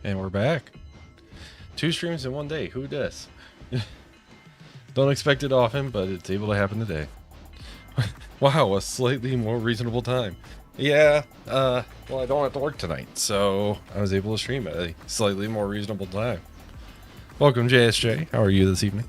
And we're back. 2 streams in one day. Who does? Don't expect it often, but it's able to happen today. Wow, a slightly more reasonable time. Yeah, well, I don't have to work tonight, so I was able to stream at a slightly more reasonable time. Welcome, JSJ. How are you this evening?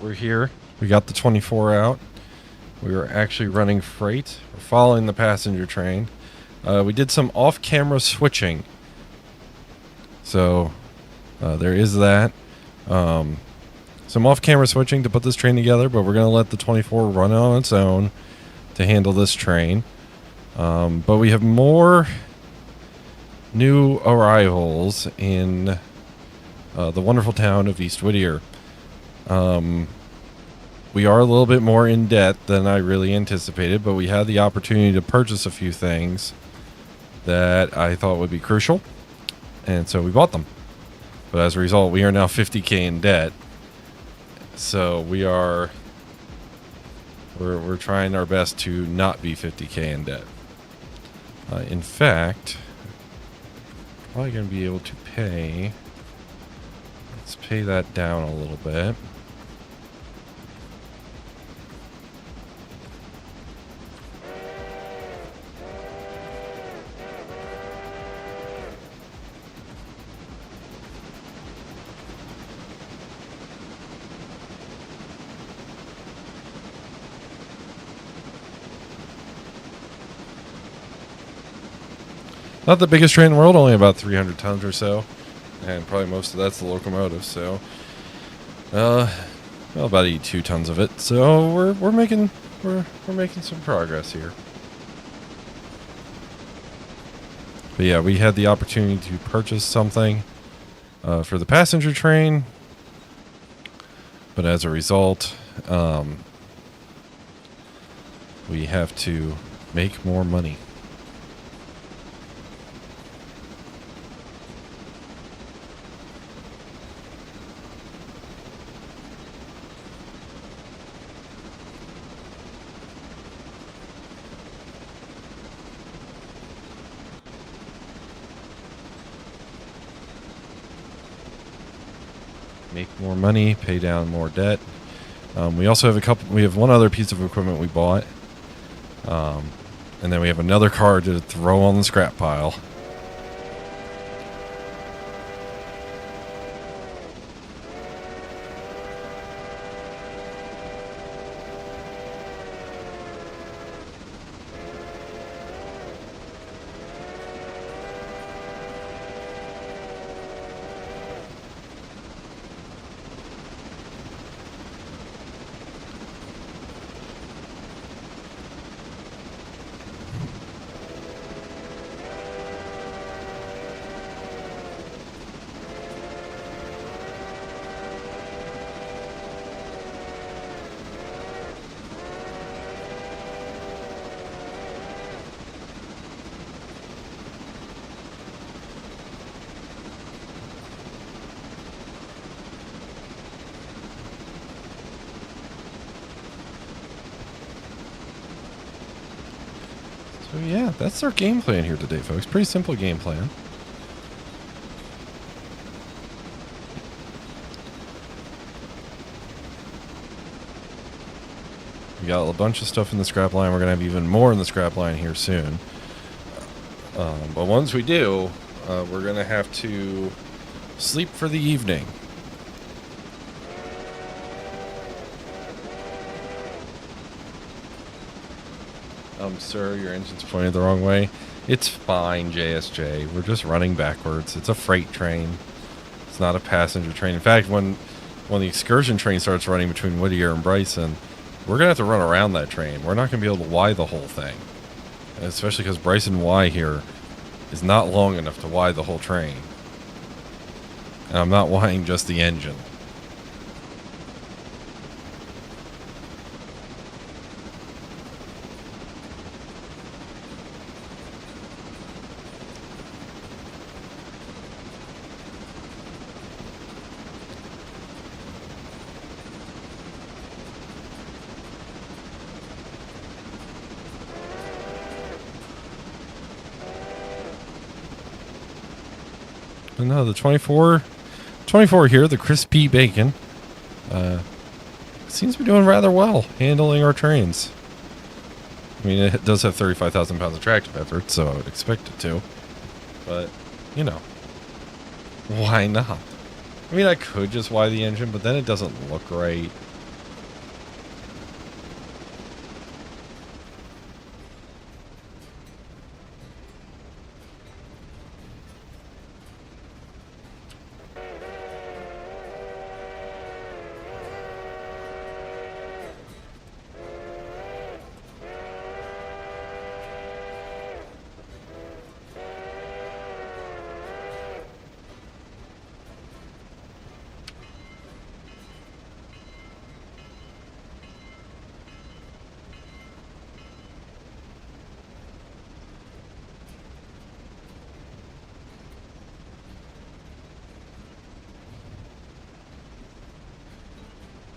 We're here. We got the 24 out. We were actually running freight. We're following the passenger train. We did some off-camera switching. So there is that. Some off-camera switching to put this train together, but we're going to let the 24 run on its own to handle this train. But we have more new arrivals in the wonderful town of East Whittier. We are a little bit more in debt than I really anticipated, but we had the opportunity to purchase a few things that I thought would be crucial, and so we bought them. But as a result, we are now 50K in debt. So we're trying our best to not be 50K in debt. In fact, probably going to be able to pay. Let's pay that down a little bit. Not the biggest train in the world, only about 300 tons or so, and probably most of that's the locomotive. So, well, about 82 tons of it. So we're making some progress here. But yeah, we had the opportunity to purchase something for the passenger train, but as a result, we have to make more money. Make more money, pay down more debt. We also have we have one other piece of equipment we bought. And then we have another car to throw on the scrap pile. So yeah, that's our game plan here today, folks. Pretty simple game plan. We got a bunch of stuff in the scrap line. We're going to have even more in the scrap line here soon. But once we do, we're going to have to sleep for the evening. Sir, your engine's pointed the wrong way. It's fine, JSJ. We're just running backwards. It's a freight train. It's not a passenger train. In fact, when the excursion train starts running between Whittier and Bryson, we're going to have to run around that train. We're not going to be able to Y the whole thing. And especially because Bryson Y here is not long enough to Y the whole train. And I'm not Ying just the engine. No, the 24 here, the crispy bacon, seems to be doing rather well handling our trains. I mean, it does have 35,000 pounds of tractive effort, so I would expect it to. But, you know, why not? I mean, I could just Y the engine, but then it doesn't look right.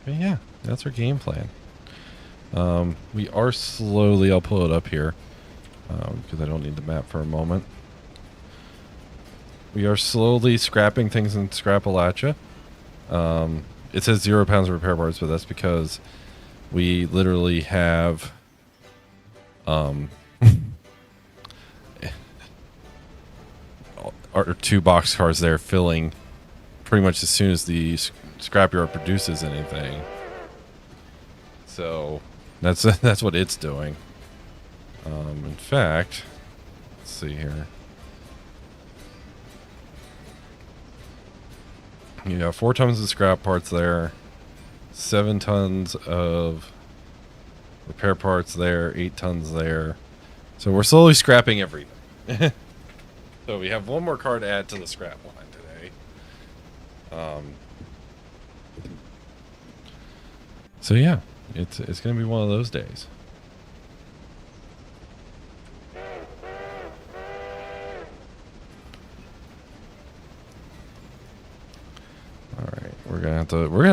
But yeah, that's our game plan. We are slowly, I'll pull it up here, because I don't need the map for a moment. We are slowly scrapping things in Scrapalachia. It says 0 pounds of repair parts, but that's because we literally have our 2 boxcars there filling pretty much as soon as the scrapyard produces anything. So that's what it's doing. In fact, let's see here. You got 4 tons of scrap parts there, 7 tons of repair parts there, 8 tons there. So we're slowly scrapping everything. So we have 1 more car to add to the scrap line today. So yeah, it's going to be one of those days. All right, we're gonna have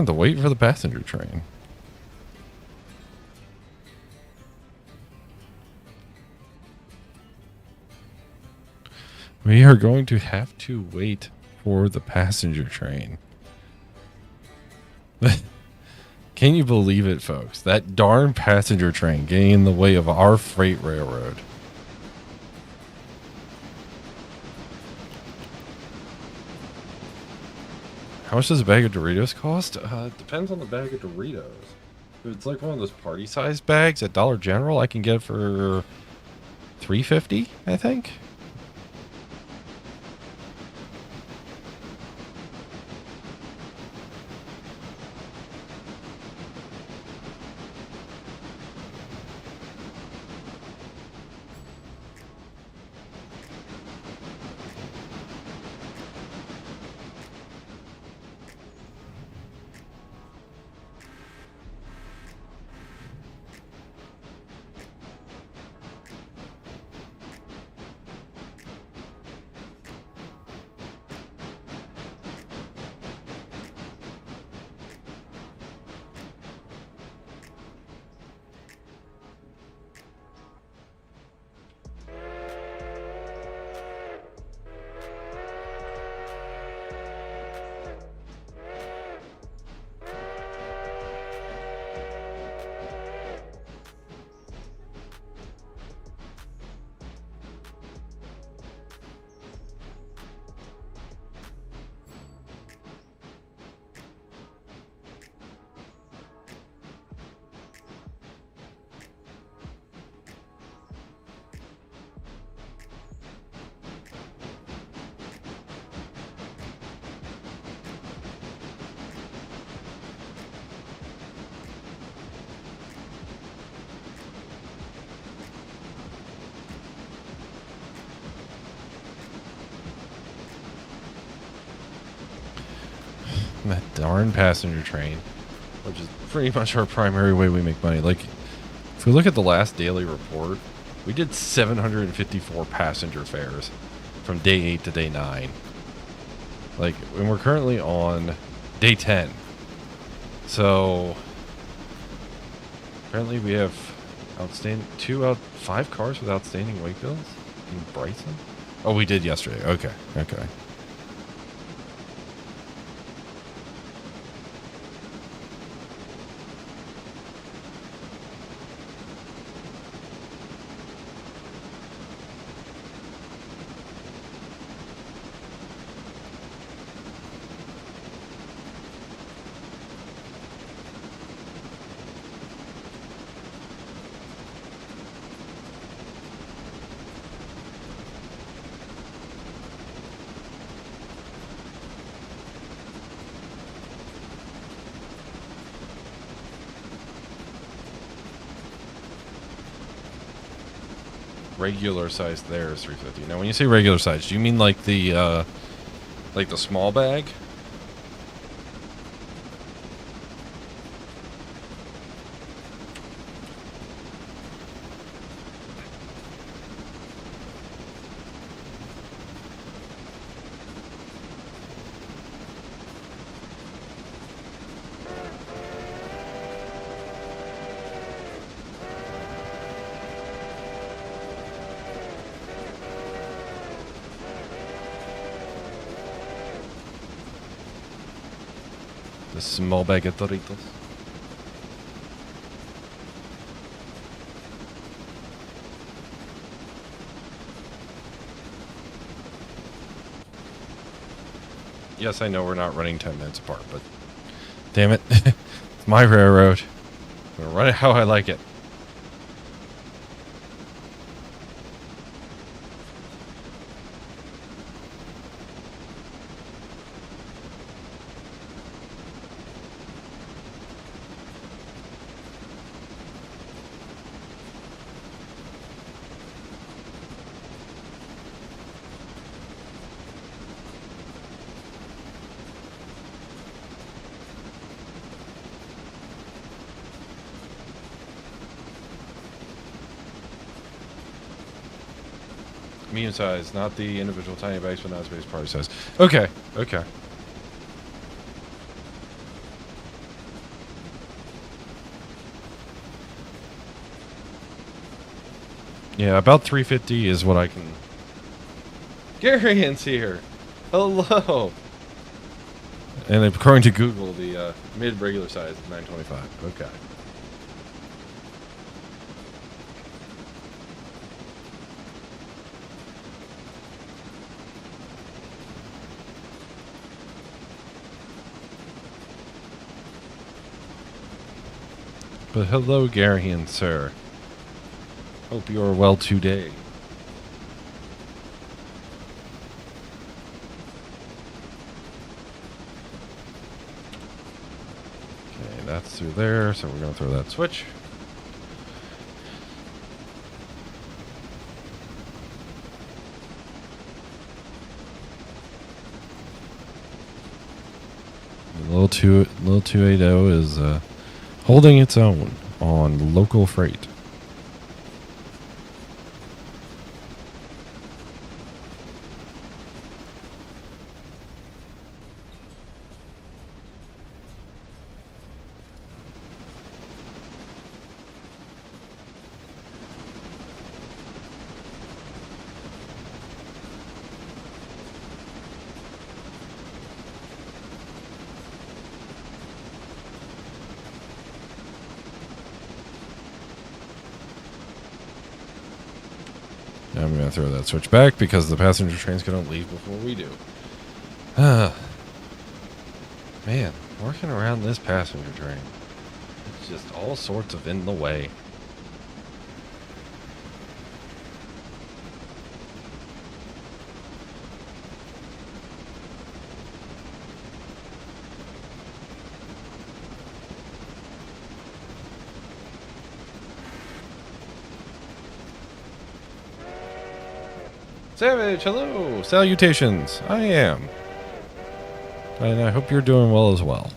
to wait for the passenger train. We are going to have to wait for the passenger train. Can you believe it, folks? That darn passenger train getting in the way of our freight railroad. How much does a bag of Doritos cost? It depends on the bag of Doritos. If it's like one of those party-sized bags at Dollar General, I can get it for $3.50, I think. That darn passenger train, which is pretty much our primary way we make money. Like, if we look at the last daily report, we did 754 passenger fares from day 8 to day 9. Like, and we're currently on day 10. So, apparently we have outstanding 5 cars with outstanding weight bills in Bryson. Oh, we did yesterday. Okay. Regular size there is 350. Now, when you say regular size, do you mean like the small bag? The small bag of Doritos. Yes, I know we're not running 10 minutes apart, but damn it. It's my railroad. I'm going to run it how I like it. Medium size, not the individual tiny bags, but not space party size. Okay. Yeah, about 350 is what I can. Gary's here. Hello. And according to Google, the mid regular size is 925. Okay. But hello, Garian, sir. Hope you are well today. Okay, that's through there, so we're going to throw that switch. The little 280 is holding its own on local freight. I'm going to throw that switch back because the passenger train's going to leave before we do. Man, working around this passenger train. It's just all sorts of in the way. Savage, hello! Salutations, I am. And I hope you're doing well as well.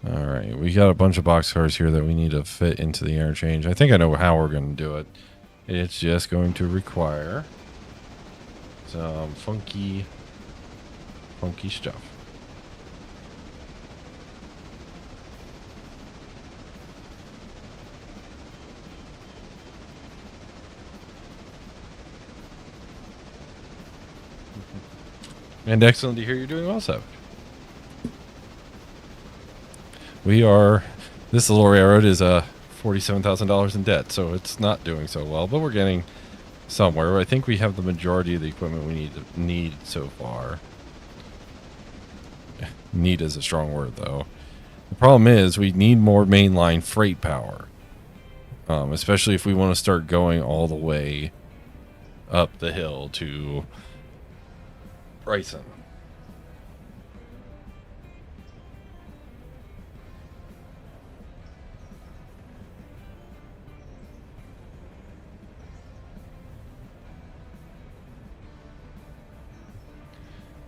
All right, we got a bunch of boxcars here that we need to fit into the interchange. I think I know how we're going to do it. It's just going to require some funky stuff. And excellent to hear you're doing well, Savage. This little railroad is $47,000 in debt, so it's not doing so well, but we're getting somewhere. I think we have the majority of the equipment we need so far. Need is a strong word, though. The problem is we need more mainline freight power, especially if we want to start going all the way up the hill to Bryson.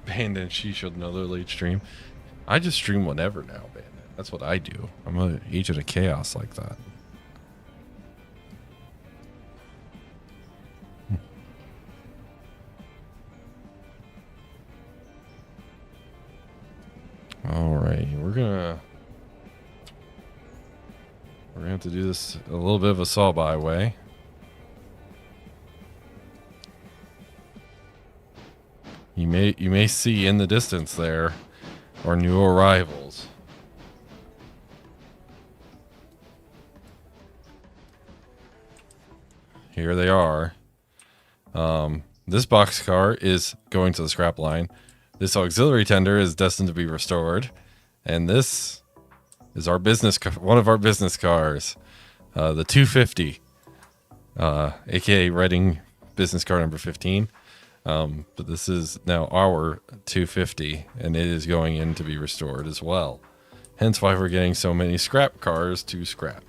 Bandit, she should another late stream. I just stream whenever now, Bandit. That's what I do. I'm an agent of chaos like that. All right, we're gonna have to do this a little bit of a saw-by way. You may see in the distance there our new arrivals. Here they are. This boxcar is going to the scrap line. This auxiliary tender is destined to be restored, and this is our one of our business cars, the 250, aka Reading business car number 15. But this is now our 250, and it is going in to be restored as well. Hence why we're getting so many scrap cars to scrap.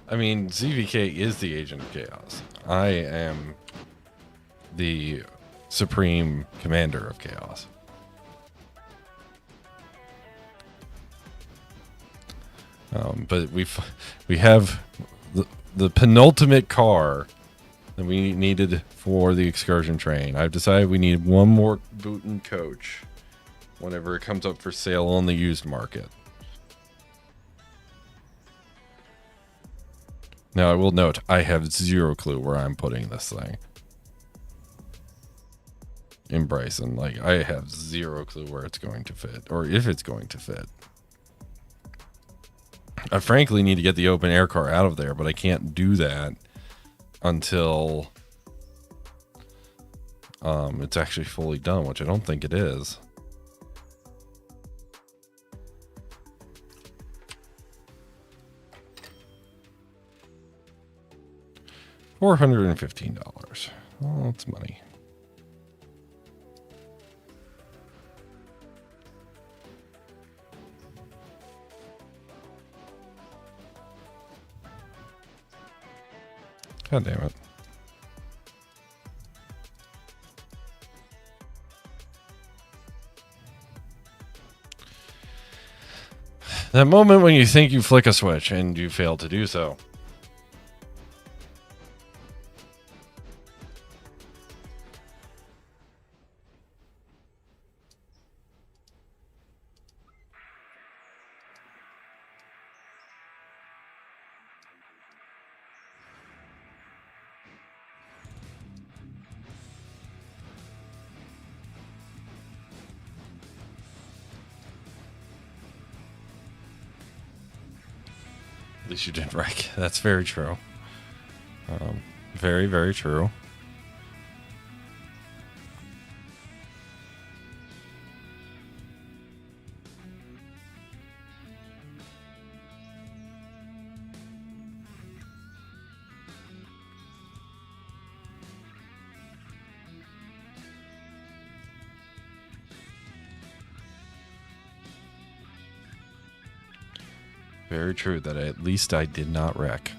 I mean, ZVK is the agent of chaos. I am the supreme commander of chaos. But we have the penultimate car that we needed for the excursion train. I've decided we need one more boot and coach whenever it comes up for sale on the used market. Now, I will note, I have zero clue where I'm putting this thing. In Bryson, like, I have zero clue where it's going to fit, or if it's going to fit. I frankly need to get the open air car out of there, but I can't do that until it's actually fully done, which I don't think it is. $415. Well, that's money. God damn it. That moment when you think you flick a switch and you fail to do so. At least you didn't wreck. That's very true. Very, very true. Very true that at least I did not wreck.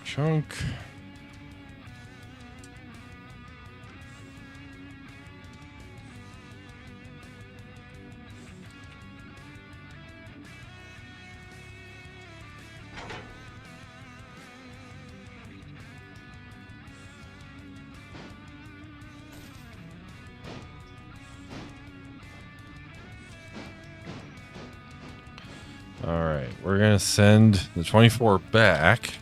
Chunk. All right, we're gonna send the 24 back.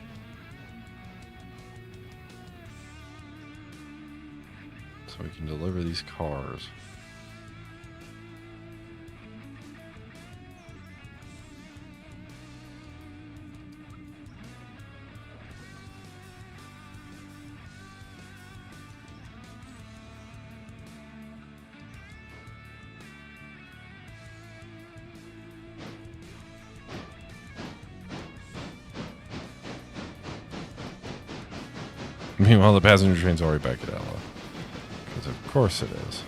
So we can deliver these cars. Meanwhile, the passenger train's already back at Ella. Because of course it is.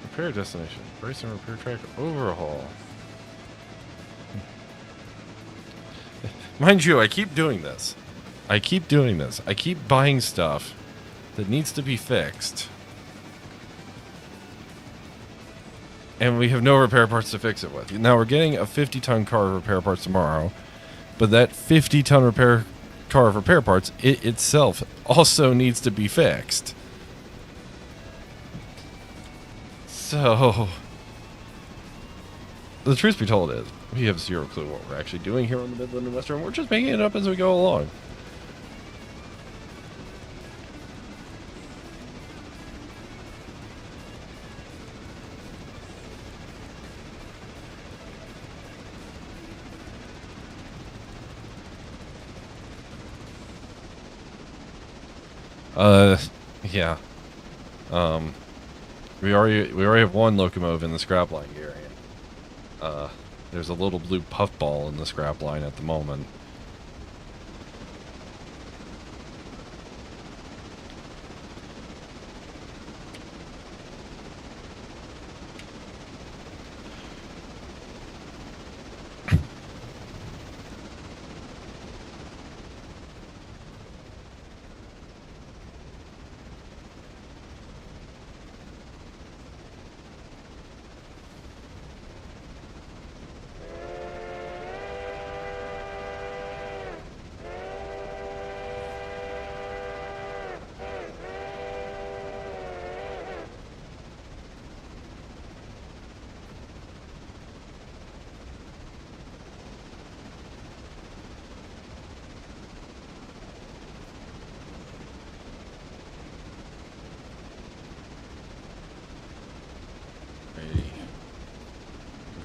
Repair destination. Brace and repair track overhaul. Mind you, I keep doing this. I keep buying stuff that needs to be fixed. And we have no repair parts to fix it with. Now we're getting a 50-ton car of repair parts tomorrow. But that 50-ton car of repair parts, it itself also needs to be fixed. So, the truth be told is, we have zero clue what we're actually doing here on the Midland and Western. We're just making it up as we go along. Yeah. We already have one locomotive in the scrap line, Gary. There's a little blue puffball in the scrap line at the moment.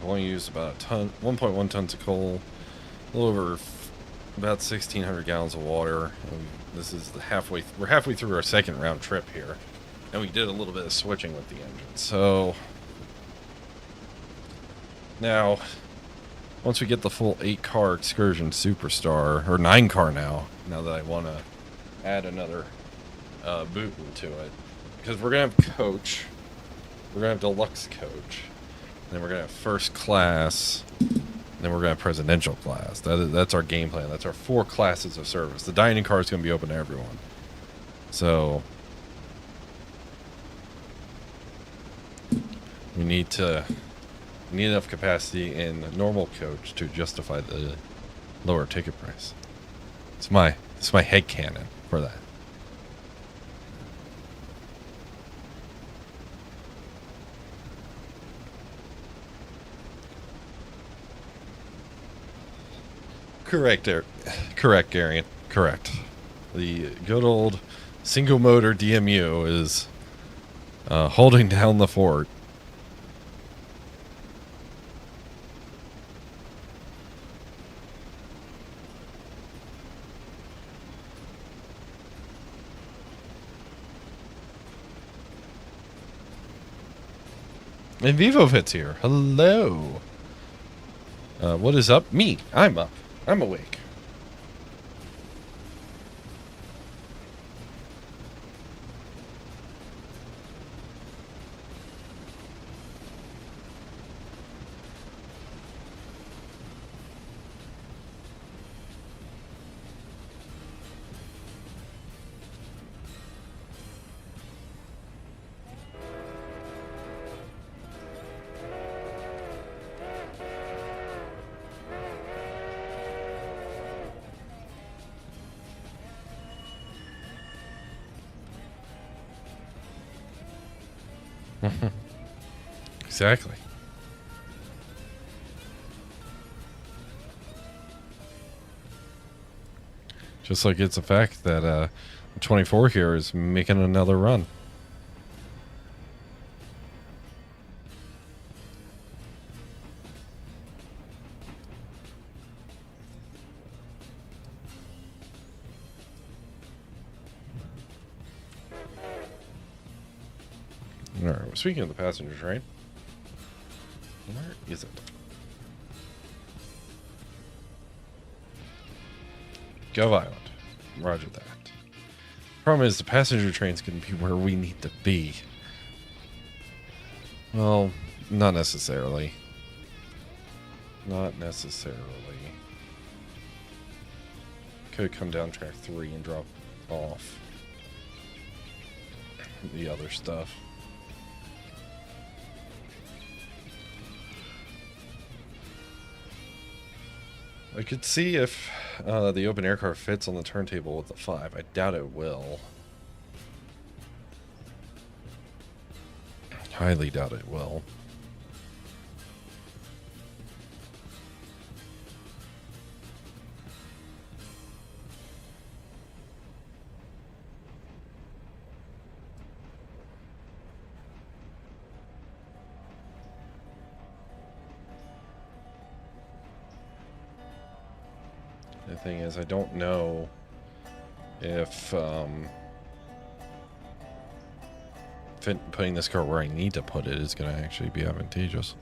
We've only used about 1.1 tons of coal, a little over about 1,600 gallons of water. And this is we're halfway through our second round trip here, and we did a little bit of switching with the engine. So now, once we get the full 8-car Excursion Superstar, or 9-car now that I want to add another boot into it, because we're gonna have coach, we're gonna have deluxe coach. Then we're going to have first class. Then we're going to have presidential class. That's our game plan. That's our 4 classes of service. The dining car is going to be open to everyone. So we need enough capacity in normal coach to justify the lower ticket price. It's my headcanon for that. Correct, correct, Garion. Correct. The good old single motor DMU is holding down the fort. And VivoFit's here. Hello. What is up? Me. I'm up. I'm awake. Exactly. Just like it's a fact that 24 here is making another run. All right. Well, speaking of the passenger train, where is it? Gov Island. Roger that. Problem is, the passenger train's going to be where we need to be. Well, not necessarily. Not necessarily. Could come down track 3 and drop off the other stuff. I could see if the open air car fits on the turntable with the 5. I doubt it will. Highly doubt it will. The thing is, I don't know if putting this car where I need to put it is going to actually be advantageous.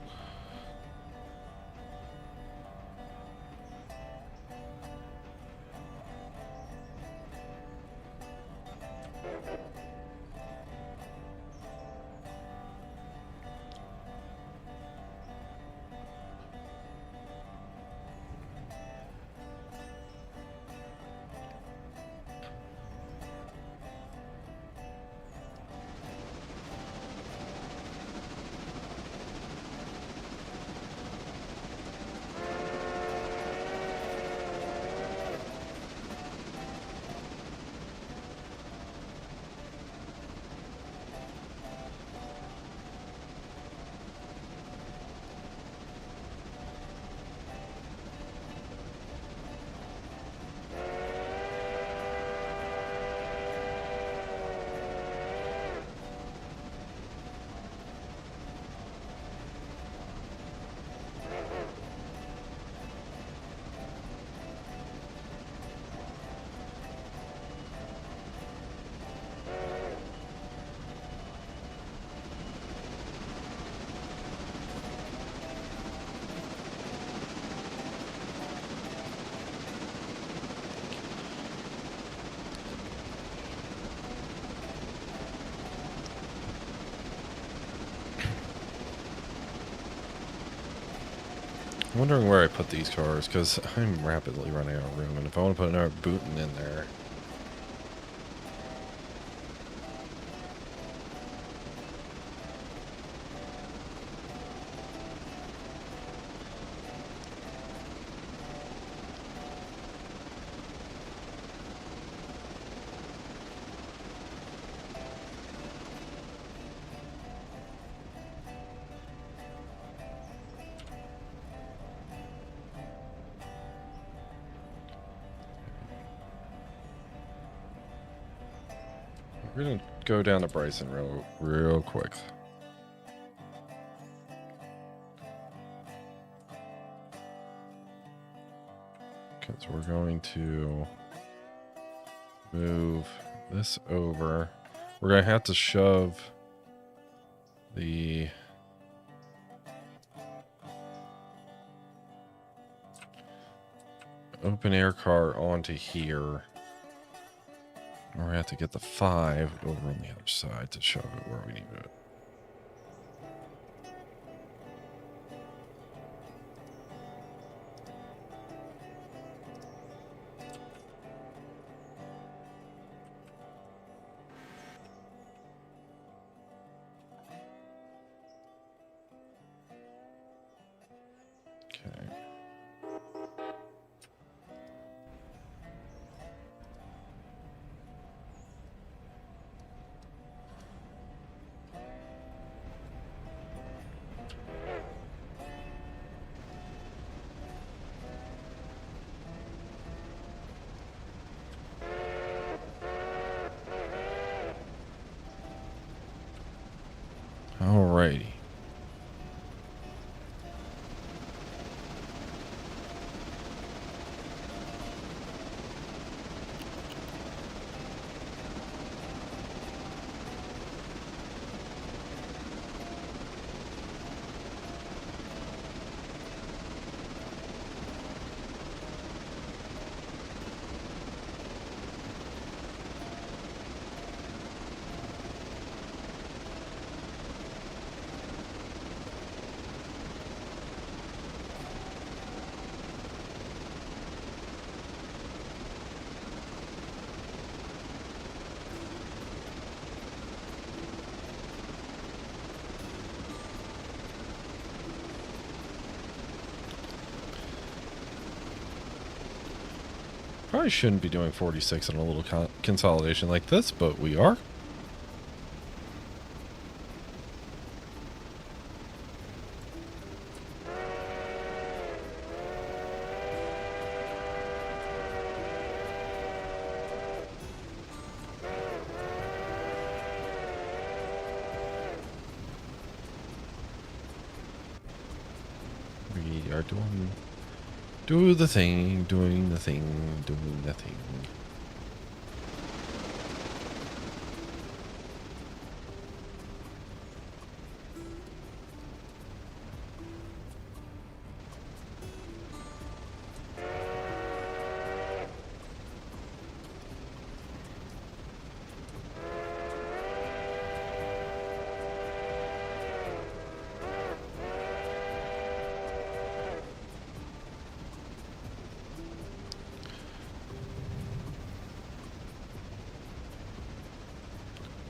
I'm wondering where I put these cars, because I'm rapidly running out of room, and if I want to put another Bootin in there... We're gonna go down to Bryson real quick. Because we're going to move this over. We're gonna have to shove the open air car onto here. We're gonna have to get the 5 over on the other side to shove it where we need it. Okay. Alrighty. Probably shouldn't be doing 46 in a little consolidation like this, but we are. We are doing the thing, doing the thing, doing the thing.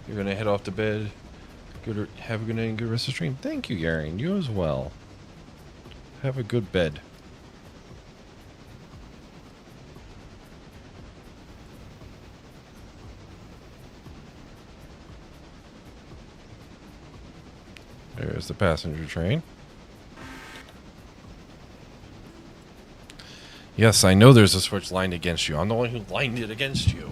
You're gonna head off to bed. Have a good night and good rest of the stream. Thank you, Gary, and you as well. Have a good bed. There's the passenger train. Yes, I know there's a switch lined against you. I'm the one who lined it against you.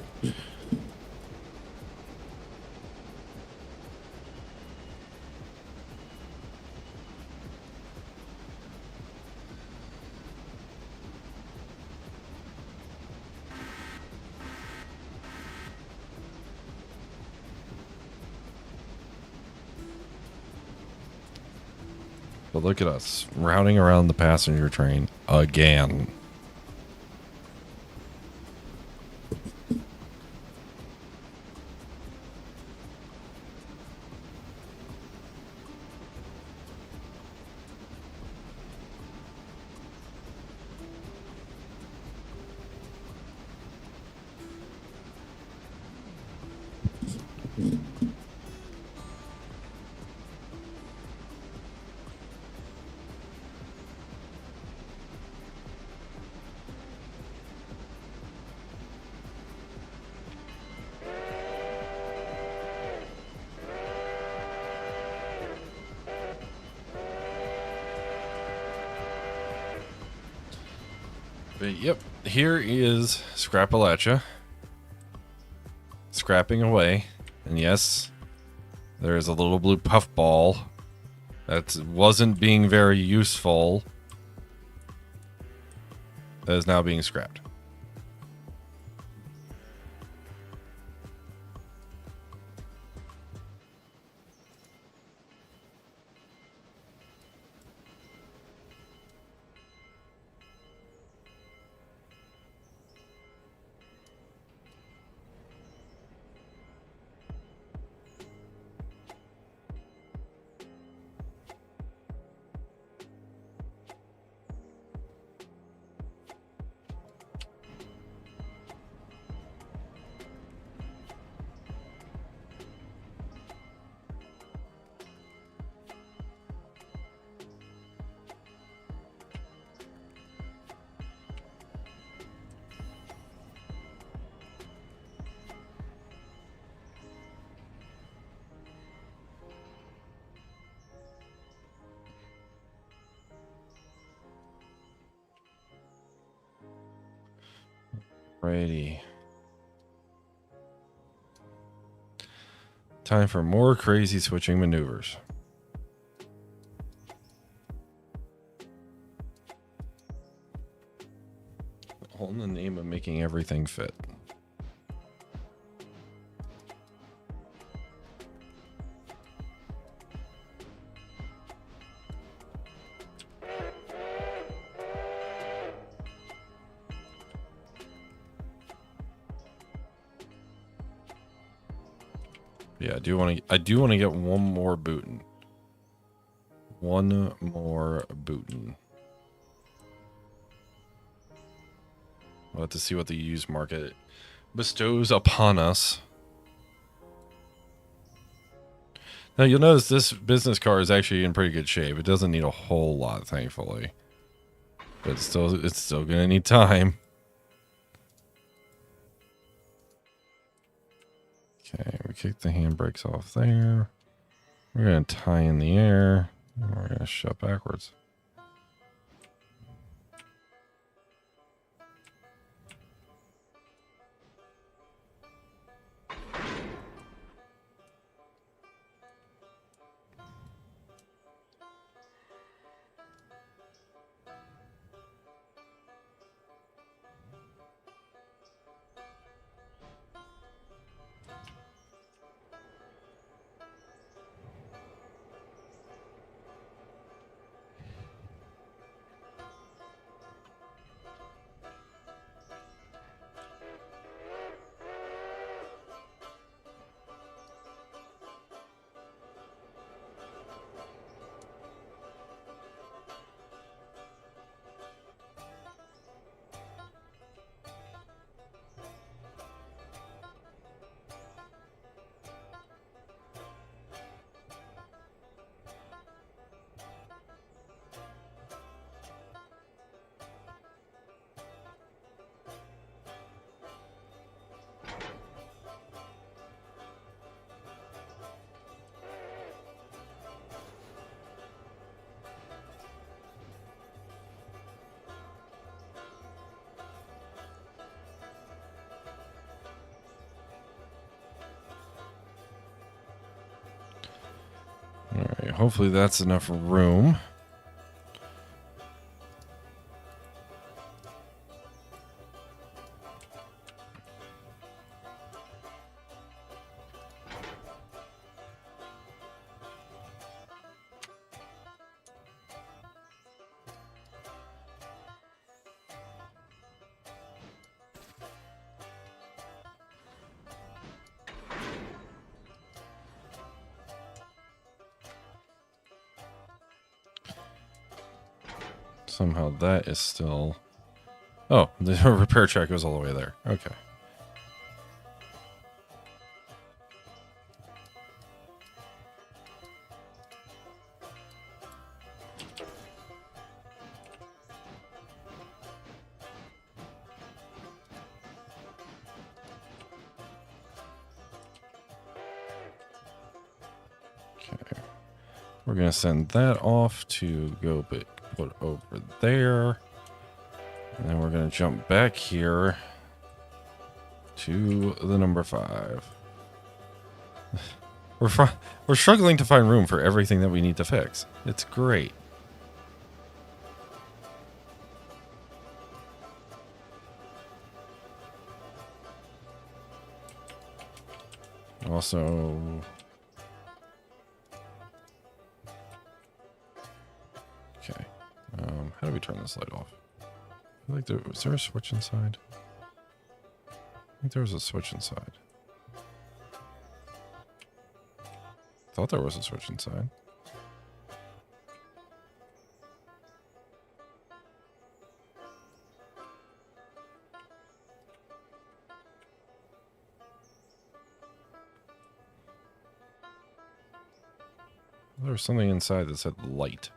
But look at us, routing around the passenger train again. But yep, here is Scrapalacha scrapping away And yes, there is a little blue puffball that wasn't being very useful. That is now being scrapped. Righty. Time for more crazy switching maneuvers. All in the name of making everything fit. Yeah, I do want to get one more bootin'. One more bootin'. We'll have to see what the used market bestows upon us. Now you'll notice this business car is actually in pretty good shape. It doesn't need a whole lot, thankfully. But it's still gonna need time. Okay, we kick the handbrakes off there. We're gonna tie in the air. And we're gonna shut backwards. Alright, hopefully that's enough room. Somehow that is still... Oh, the repair track goes all the way there. Okay. Okay. We're going to send that off to go put over there. And then we're going to jump back here to the number 5. we're struggling to find room for everything that we need to fix. It's great. Also, okay. How do we turn this light off? I feel like was there a switch inside? I think there was a switch inside. Thought there was a switch inside. There was something inside that said light.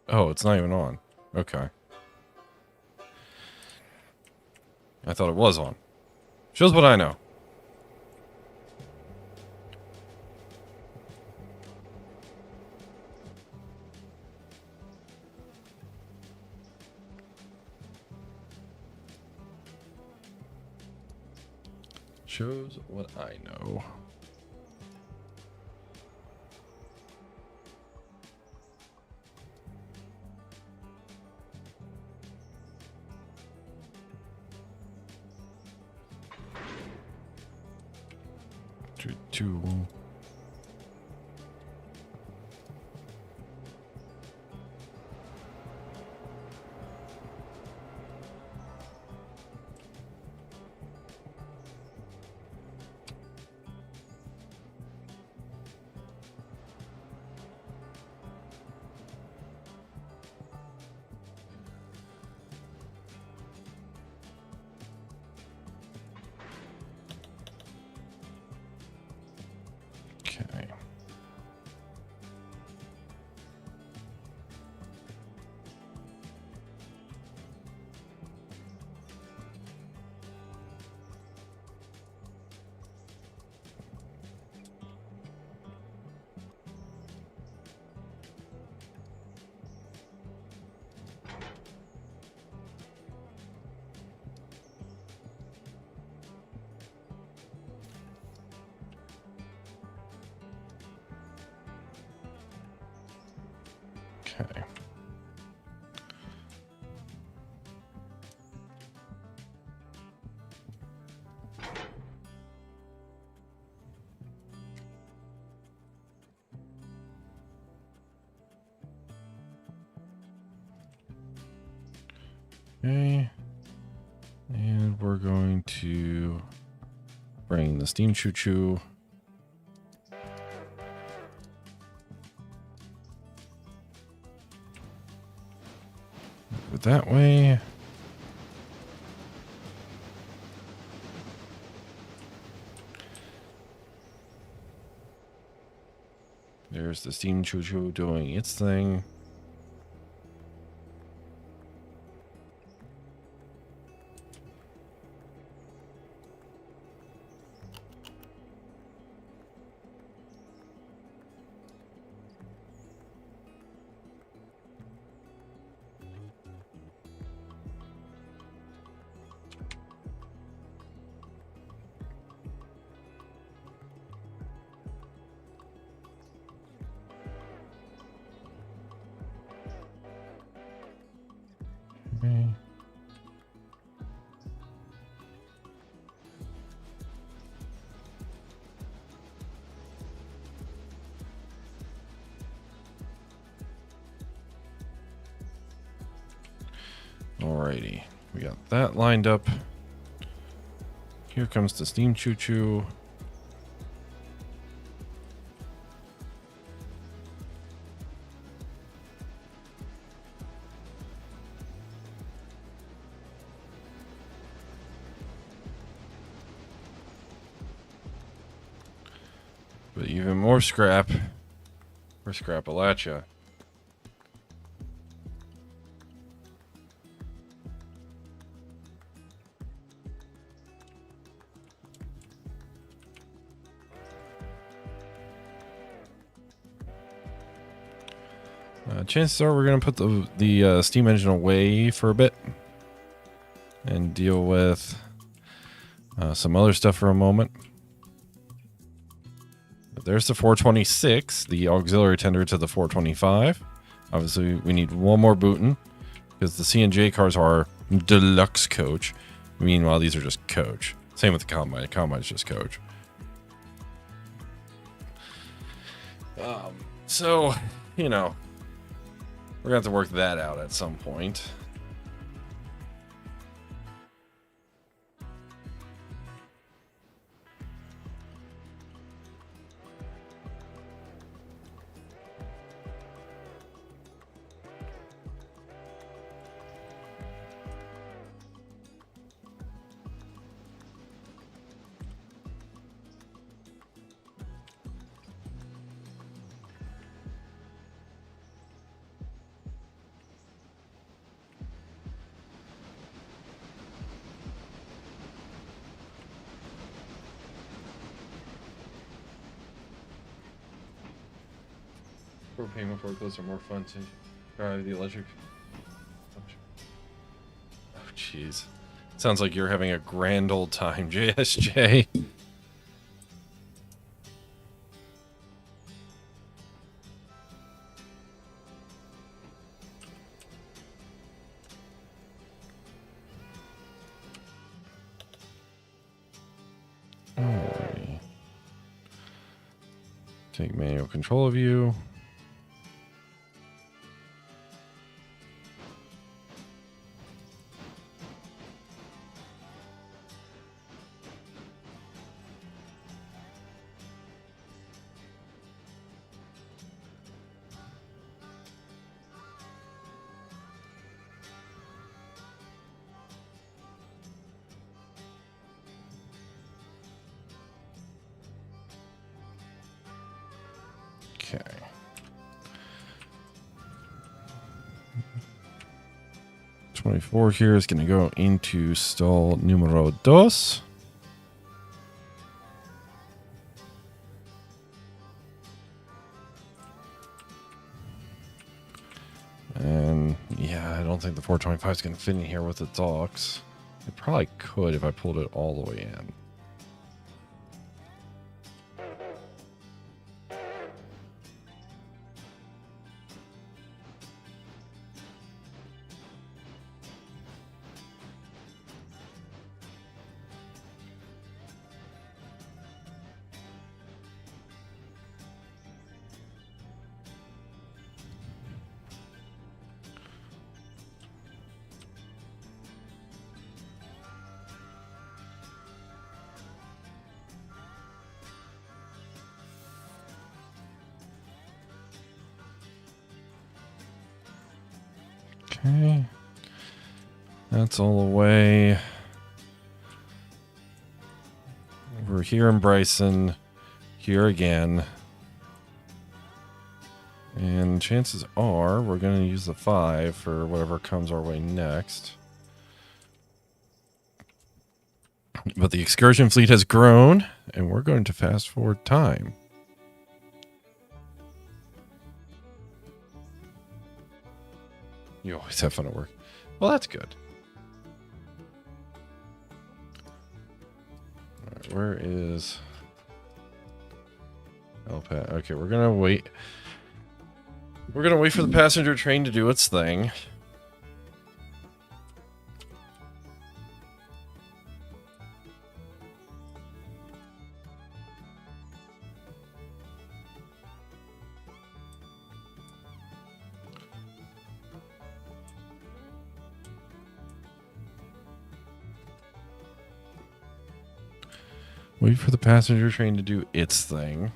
Oh, it's not even on. Okay. I thought it was on. Shows what I know. Shows what I know. Two. Okay. Okay. Okay. And we're going to bring the steam choo-choo that way. There's the steam choo-choo doing its thing. Okay. Alrighty, we got that lined up. Here comes the steam choo-choo. But even more scrap for Scrapalacha. Chances are we're going to put the steam engine away for a bit. and deal with some other stuff for a moment. But there's the 426, the auxiliary tender to the 425. Obviously, we need one more booting because the C&J cars are deluxe coach. Meanwhile, these are just coach. Same with the Combine. The Combine's just coach. So, you know, we're going to have to work that out at some point. Propane forklifts are more fun to drive the electric. Oh, jeez. Sounds like you're having a grand old time, JSJ. Alrighty. Take manual control of you. Okay. '24 here is going to go into stall numero dos. And yeah, I don't think the 425 is going to fit in here with its aux. It probably could if I pulled it all the way in. Okay, that's all the way. We're here in Bryson, here again. And chances are we're going to use the 5 for whatever comes our way next. But the excursion fleet has grown, and we're going to fast forward time. You always have fun at work. Well, that's good. All right, where is Elpat? Okay, we're gonna wait. We're gonna wait for the passenger train to do its thing. Wait for the passenger train to do its thing.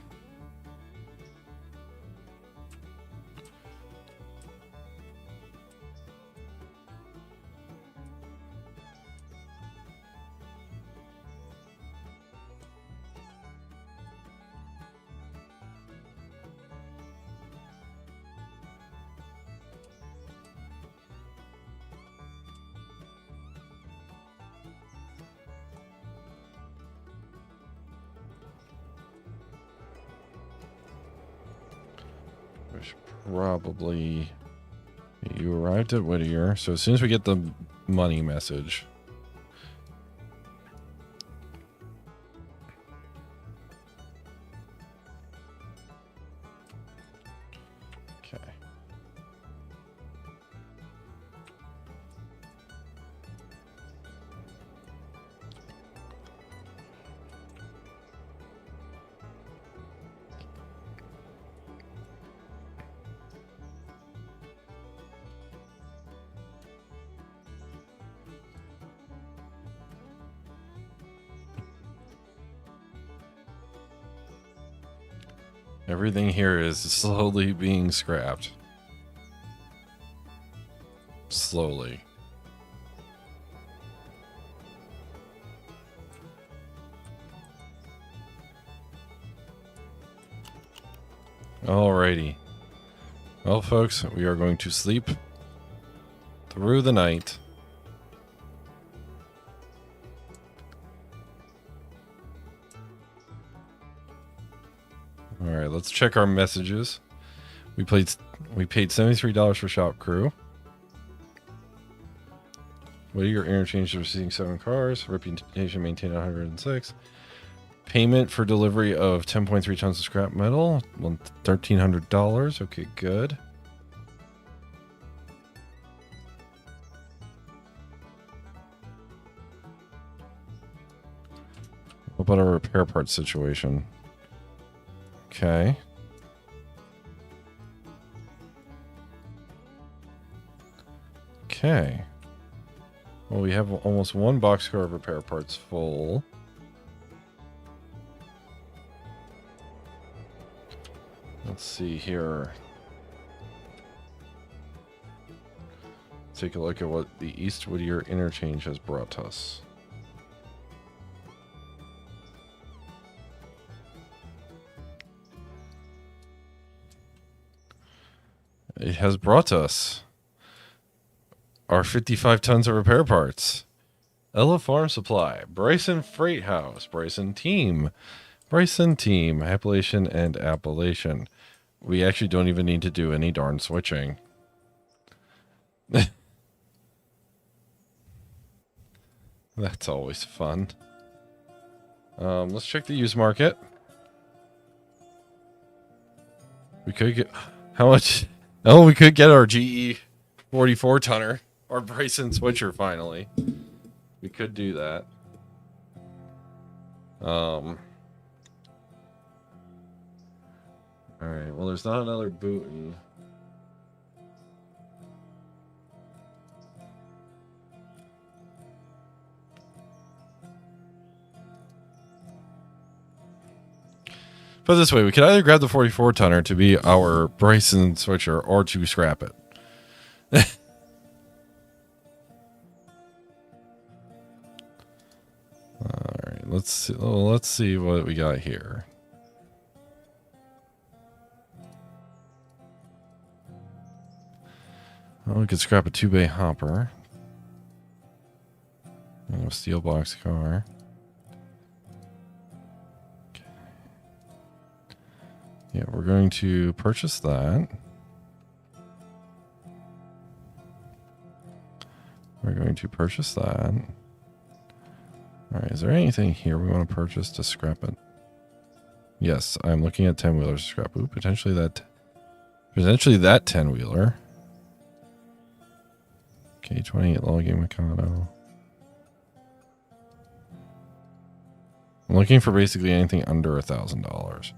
Probably you arrived at Whittier, so as soon as we get the money message, Everything here is slowly being scrapped. Slowly. Alrighty. Well, folks, we are going to sleep through the night. Alright, let's check our messages. We paid $73 for shop crew. What are your interchanges for seeing 7 cars? Reputation maintained 106. Payment for delivery of 10.3 tons of scrap metal. $1,300. Okay, good. What about our repair parts situation? Okay. Okay. Well, we have almost 1 boxcar of repair parts full. Let's see here. Take a look at what the East Whittier interchange has brought us. It has brought us our 55 tons of repair parts. Ella Farm Supply, Bryson Freight House, Bryson Team, Appalachian and Appalachian. We actually don't even need to do any darn switching. That's always fun. Let's check the used market. We could get... How much... Oh, we could get our GE 44 tonner. Our Bryson switcher finally. We could do that. Alright, well, there's not another Booten. Put it this way, we could either grab the 44 tonner to be our Bryson switcher or to scrap it. Alright, let's see what we got here. Well, we could scrap a 2-bay hopper. And a steel box car. Okay. Yeah, we're going to purchase that. Alright, is there anything here we want to purchase to scrap it? Yes, I'm looking at 10-wheelers to scrap. Ooh, potentially that 10-wheeler. Okay, 28 logging Mikado. I'm looking for basically anything under $1,000.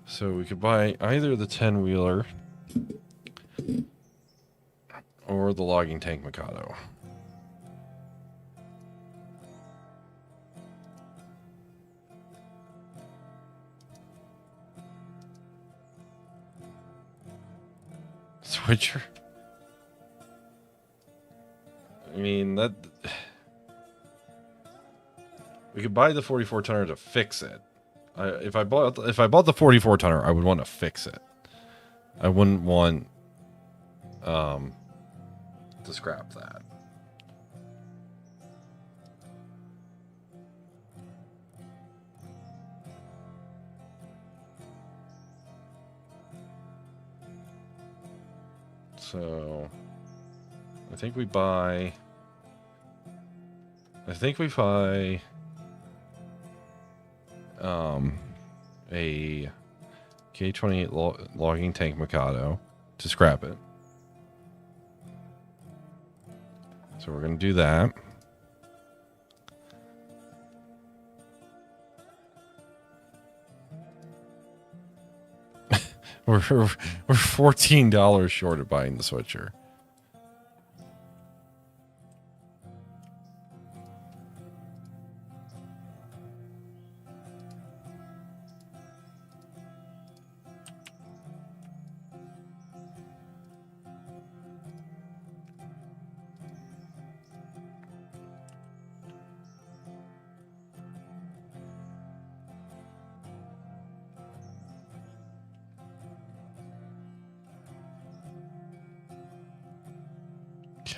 So we could buy either the 10-wheeler or the logging tank Mikado. Switcher. I mean, that we could buy the 44 tonner to fix it. If I bought the 44 tonner, I would want to fix it. I wouldn't want to scrap that. So I think we buy a K28 logging tank Mikado to scrap it. So we're going to do that. We're $14 short of buying the switcher.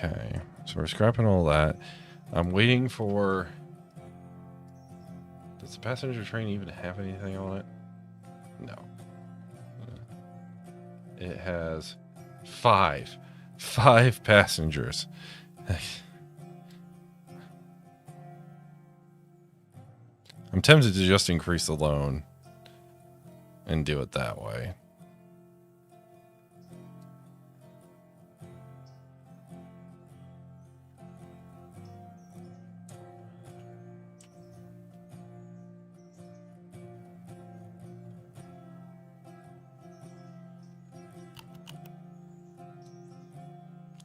Okay, so we're scrapping all that. I'm waiting for... Does the passenger train even have anything on it? No. It has 5 passengers. I'm tempted to just increase the loan and do it that way.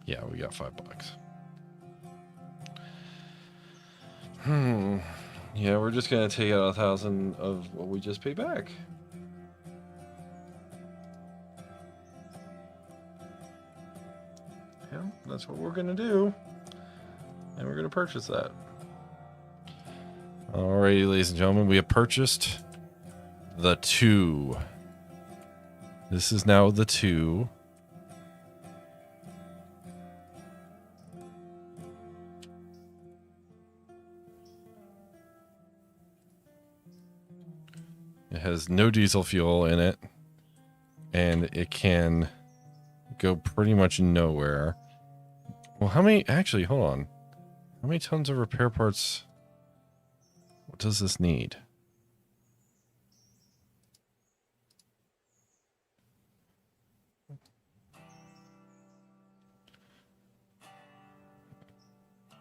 Yeah, we got $5. Yeah, we're just gonna take out 1,000 of what we just paid back. Yeah, that's what we're gonna do, and we're gonna purchase that. Alrighty, ladies and gentlemen, we have purchased the 2. This is now the 2. It has no diesel fuel in it, and it can go pretty much nowhere. Well, how many... Actually, hold on. How many tons of repair parts... What does this need?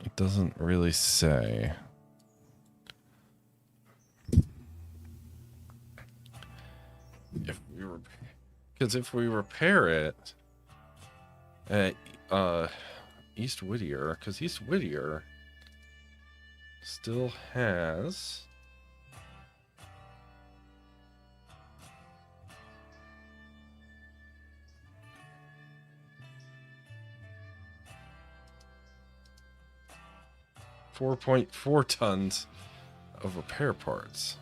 It doesn't really say. Because if we repair it at East Whittier, because East Whittier still has 4.4 tons of repair parts.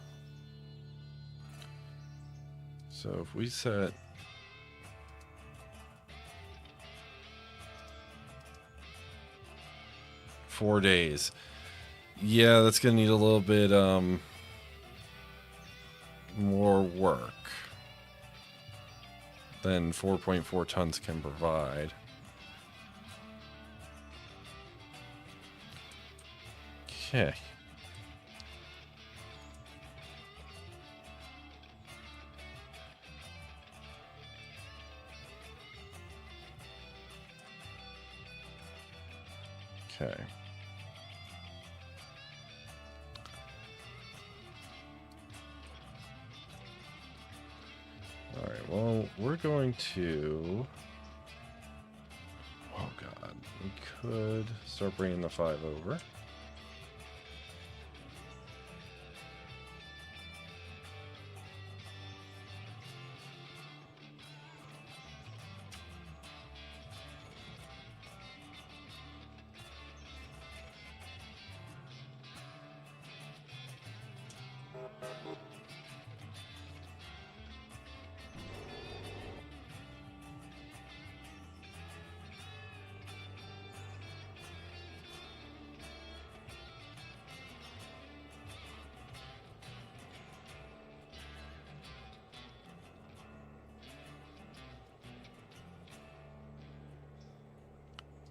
So if we set 4 days, yeah, that's gonna need a little bit more work than 4.4 tons can provide. Okay. Okay. All right, well, we're going to... Oh, God. We could start bringing the 5 over.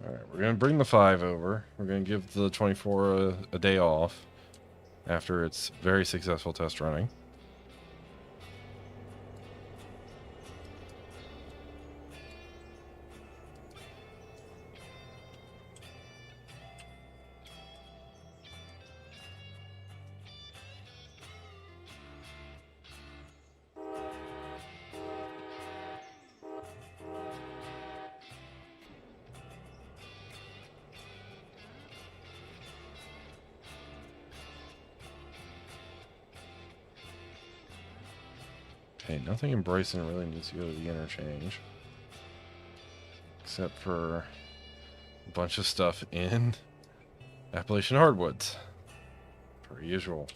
All right, we're going to bring the 5 over. We're going to give the 24 a day off after its very successful test running. Okay, nothing in Bryson really needs to go to the interchange. Except for a bunch of stuff in Appalachian Hardwoods. Per usual.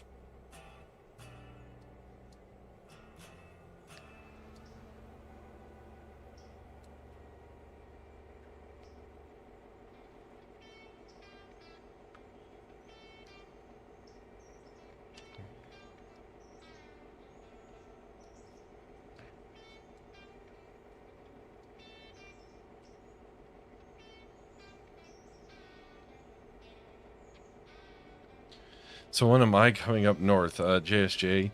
So when am I coming up north? JSJ,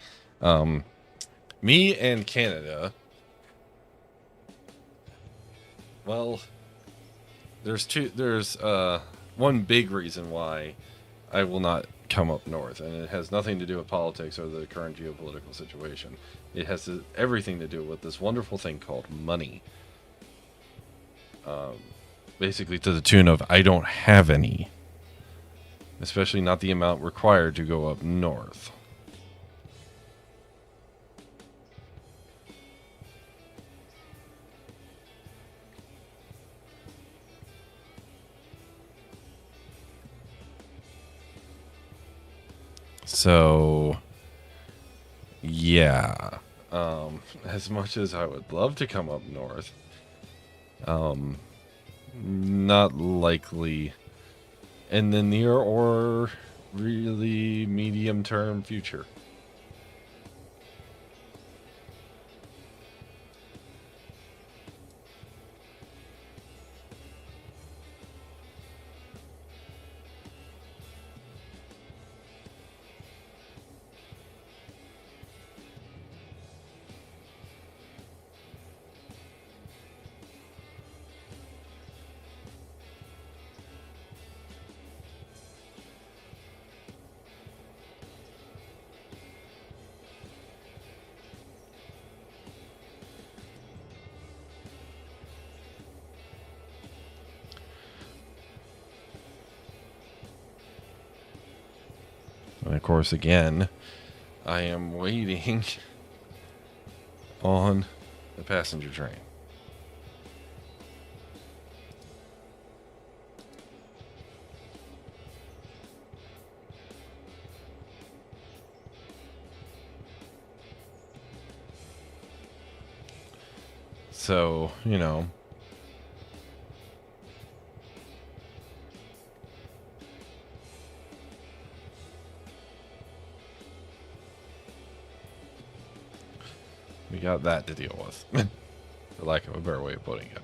me and Canada. Well, there's one big reason why I will not come up north, and it has nothing to do with politics or the current geopolitical situation. It has everything to do with this wonderful thing called money. Basically to the tune of I don't have any, especially not the amount required to go up north. So, yeah. As much as I would love to come up north, not likely in the near or really medium term future. And of course, again, I am waiting on the passenger train. So, you know, we got that to deal with, for lack of a better way of putting it.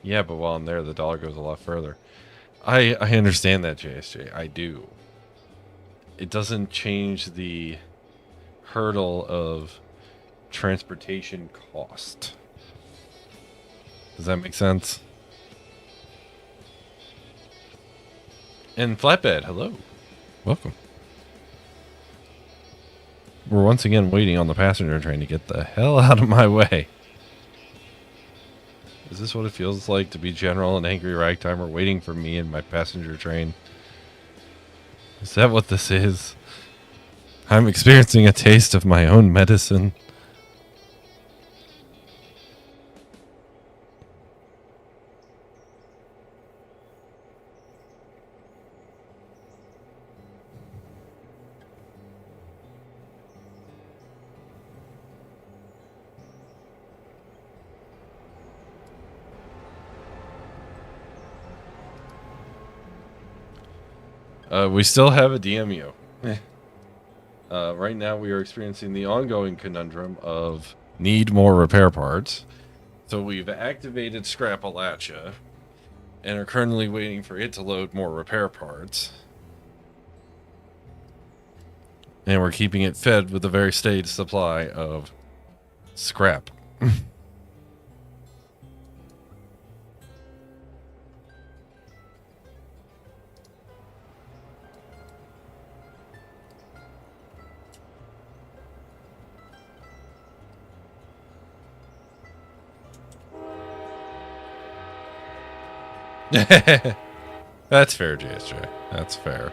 Yeah, but while I'm there, the dollar goes a lot further. I understand that, JSJ. I do. It doesn't change the hurdle of transportation cost. Does that make sense? And Flatbed, hello. Welcome. We're once again waiting on the passenger train to get the hell out of my way. Is this what it feels like to be General and Angry Ragtimer waiting for me and my passenger train? Is that what this is? I'm experiencing a taste of my own medicine. We still have a DMU. Right now we are experiencing the ongoing conundrum of need more repair parts. So we've activated Scrapalachia and are currently waiting for it to load more repair parts. And we're keeping it fed with a very staged supply of scrap. That's fair, JSJ. That's fair.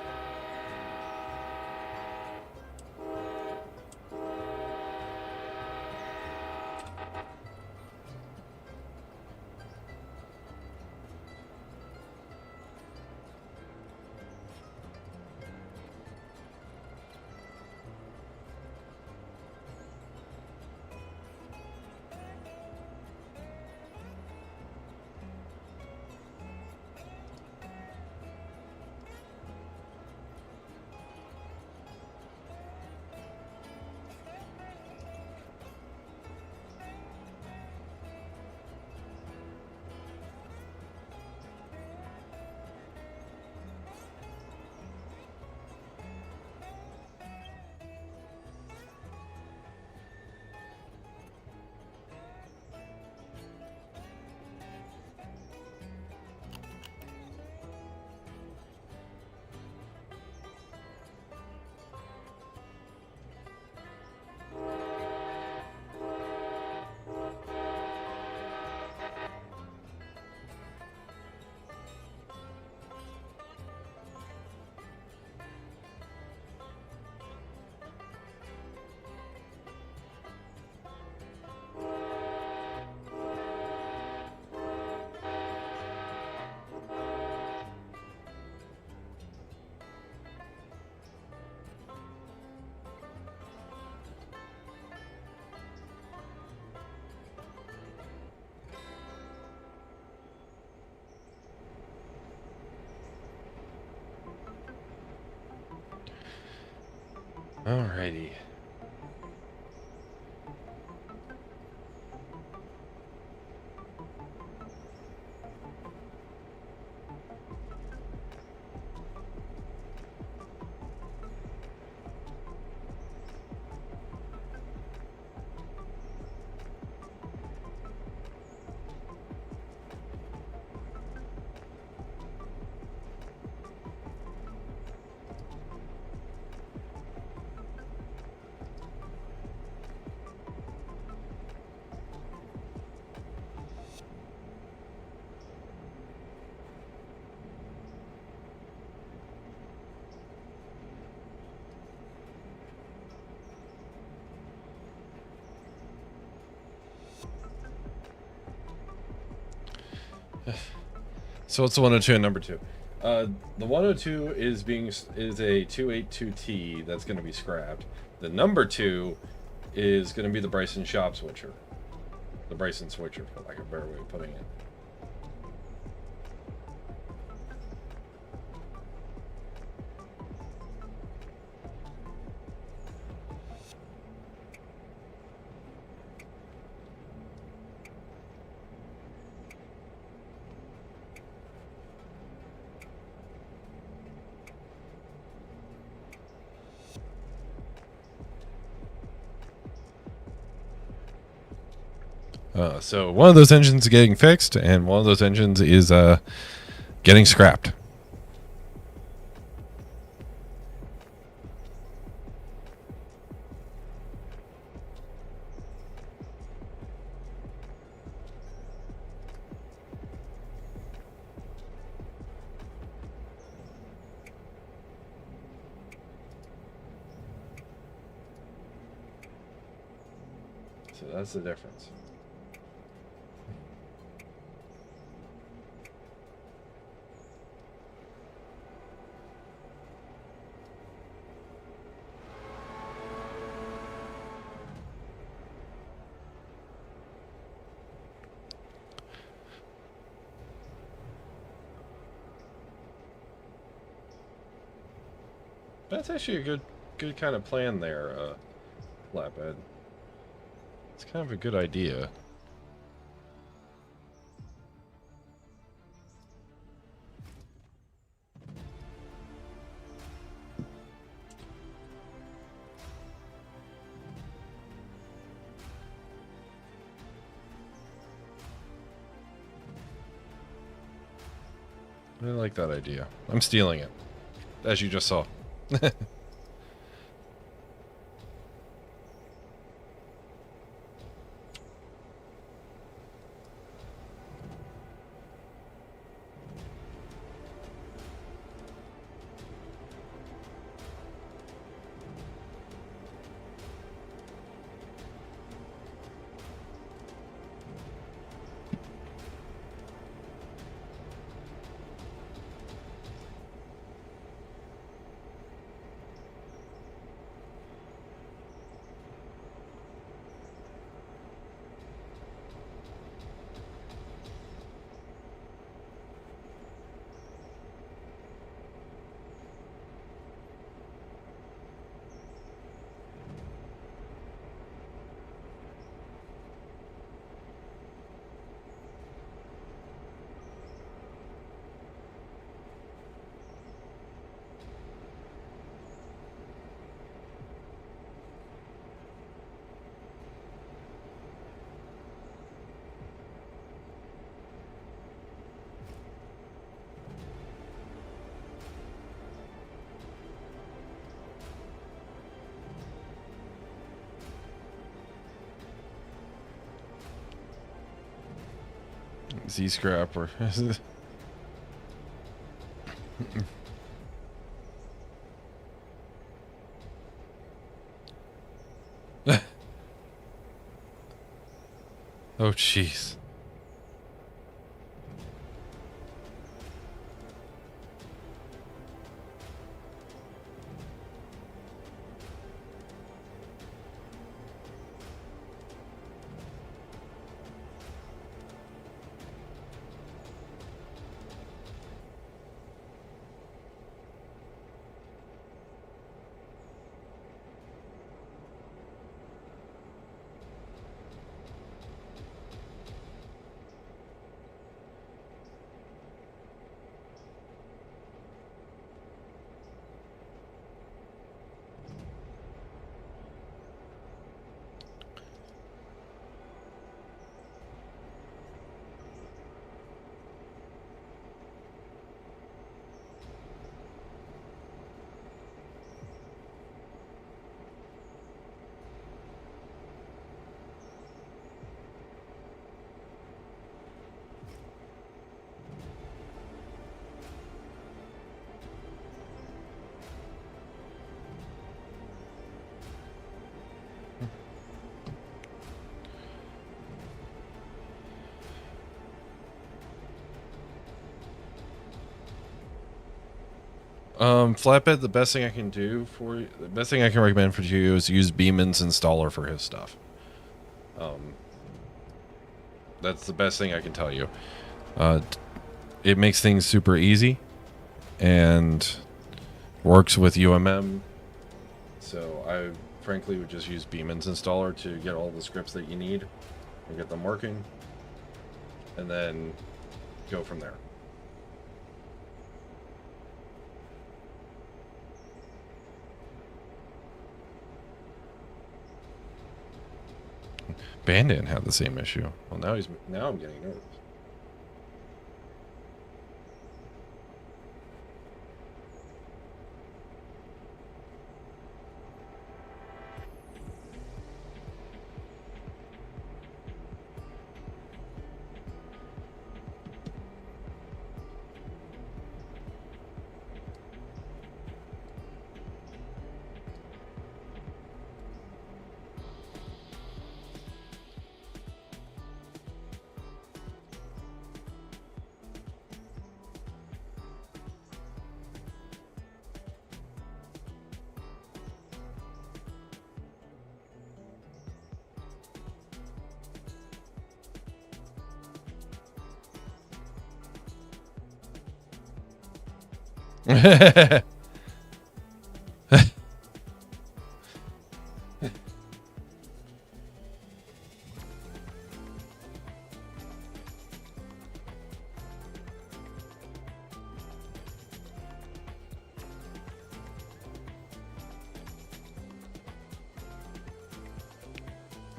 Alrighty. So what's the 102 and number 2? The 102 is a 282T that's going to be scrapped. The number 2 is going to be the Bryson shop switcher. The Bryson switcher, for lack of a better way of putting it. So one of those engines is getting fixed, and one of those engines is getting scrapped. So that's the difference. That's actually a good kind of plan there, Flatbed. It's kind of a good idea. I like that idea. I'm stealing it, as you just saw. Z scrapper. Oh, jeez. Flatbed, the best thing I can do for you, the best thing I can recommend for you is use Beeman's installer for his stuff. That's the best thing I can tell you. It makes things super easy and works with UMM. So I frankly would just use Beeman's installer to get all the scripts that you need and get them working, and then go from there. Bandit had the same issue. Well, now I'm getting nervous.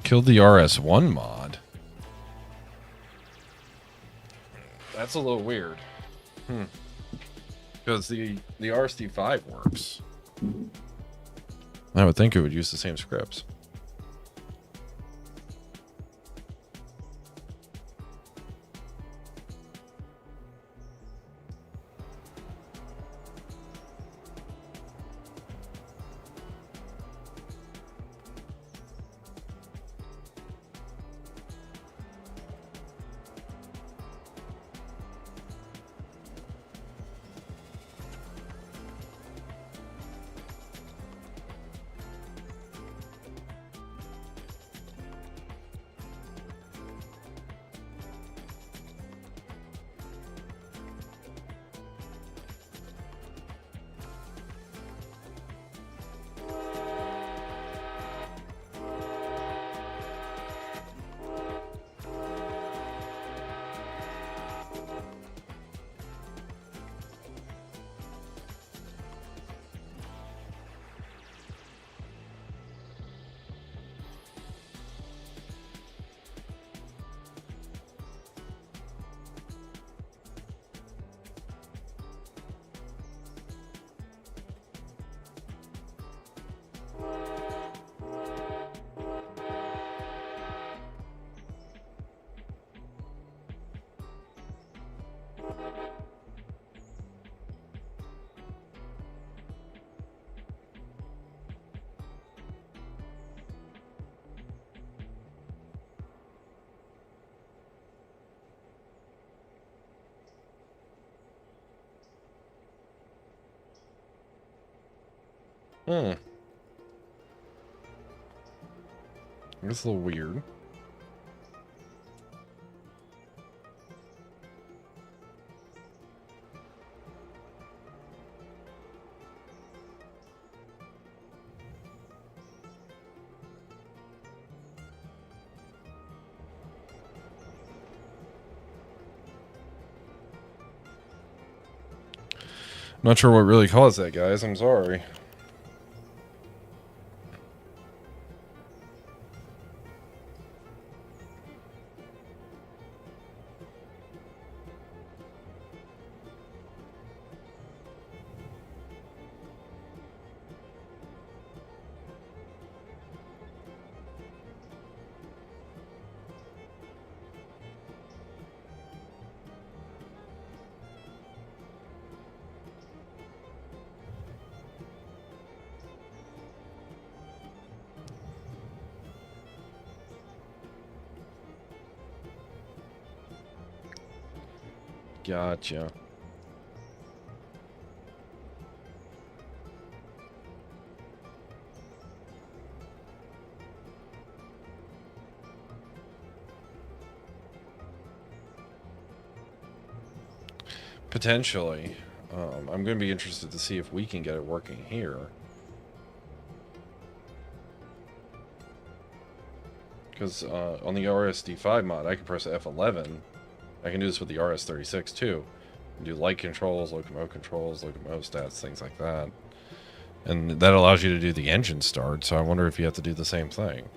Killed the RS1 mod. That's a little weird. Because the RSD5 works. I would think it would use the same scripts. That's a little weird. Not sure what really caused that, guys. I'm sorry. Gotcha. Potentially. I'm going to be interested to see if we can get it working here. Because on the RSD5 mod, I can press F11. I can do this with the RS36 too. Do light controls, locomotive stats, things like that. And that allows you to do the engine start, so I wonder if you have to do the same thing.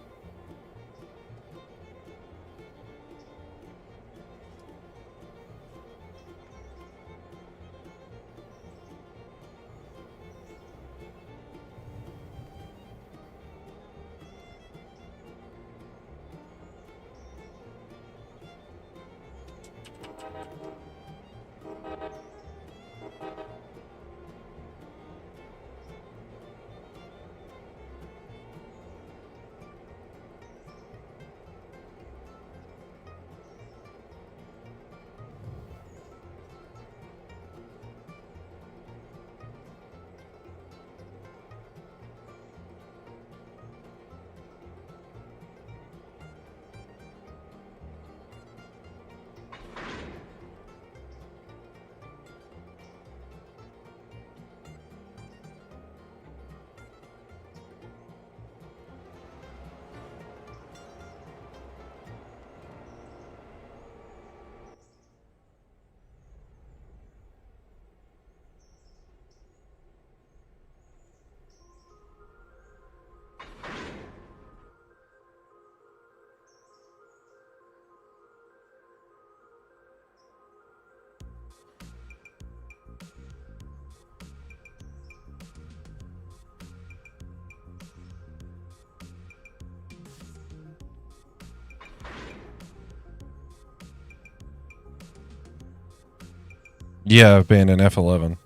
Yeah, I've been in F11.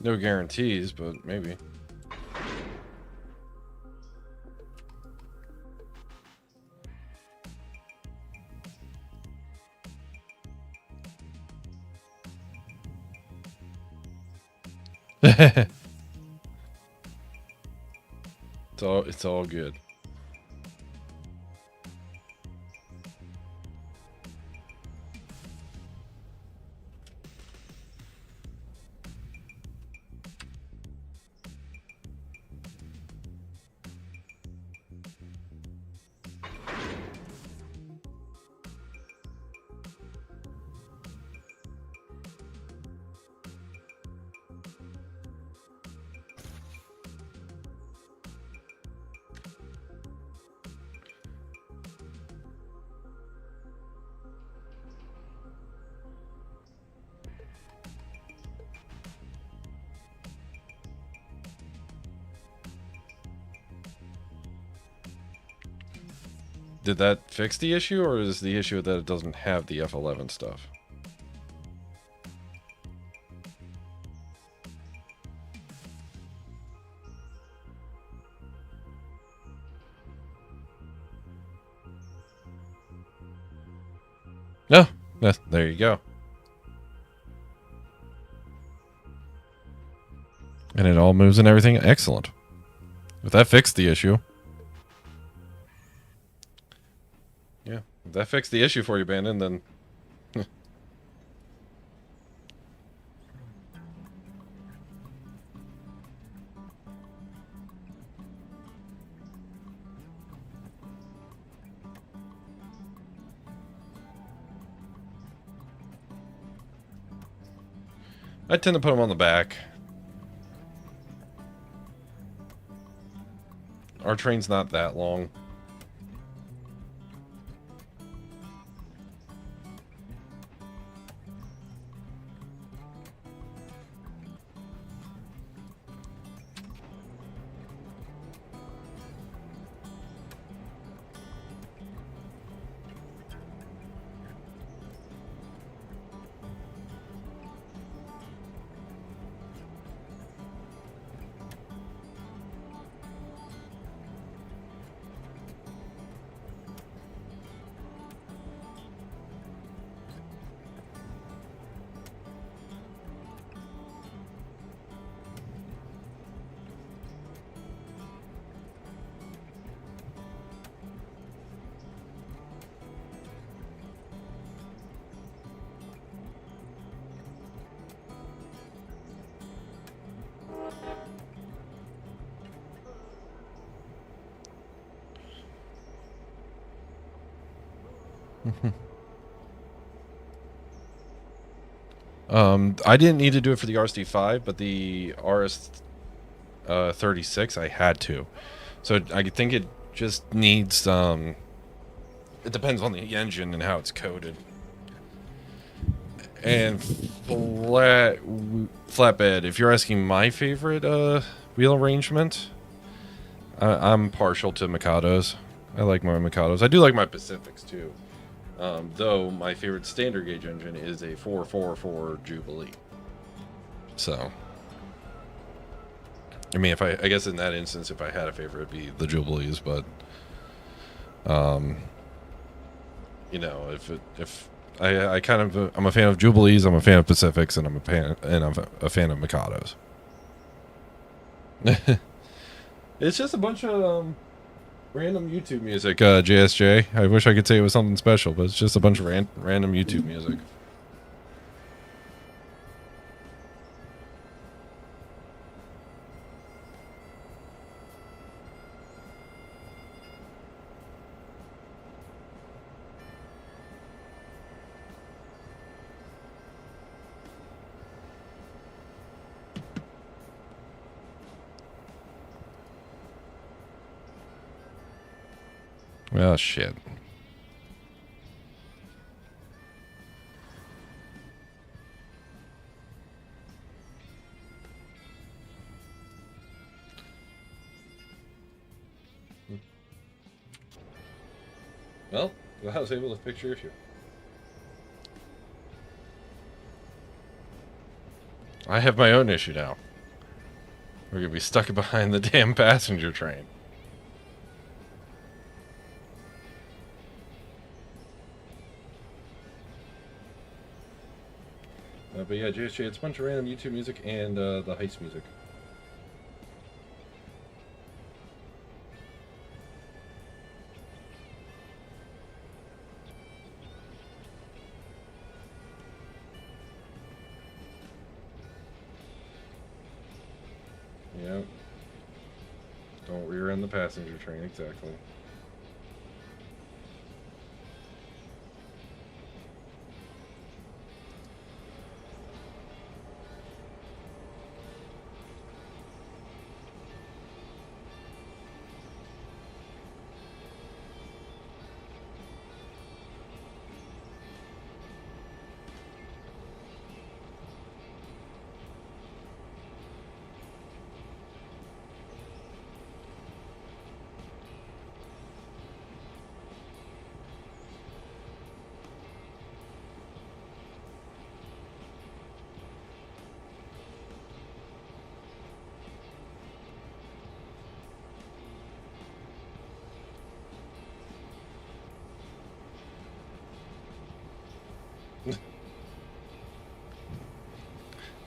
No guarantees, but maybe. It's all good. Did that fix the issue, or is the issue that it doesn't have the F11 stuff? No, there you go. And it all moves and everything. Excellent. If that fixed the issue. Yeah, if that fixed the issue for you, Bandon, then... I tend to put them on the back. Our train's not that long. I didn't need to do it for the RSD5, but the RS 36 I had to. So I think it just needs it depends on the engine and how it's coded. And flatbed, if you're asking my favorite wheel arrangement, I'm partial to Mikados. I like my Mikados. I do like my Pacifics too. Though my favorite standard gauge engine is a 444 Jubilee. So, I mean, I guess in that instance, if I had a favorite, it'd be the Jubilees. But, you know, if I kind of I'm a fan of Jubilees, I'm a fan of Pacifics, and I'm a fan of Mikados. It's just a bunch of random YouTube music, JSJ. I wish I could say it was something special, but it's just a bunch of random YouTube music. Oh, shit. Well, I was able to fix your issue. I have my own issue now. We're gonna be stuck behind the damn passenger train. But yeah, JSJ, it's a bunch of random YouTube music and the heist music. Yep. Don't rear end the passenger train, exactly.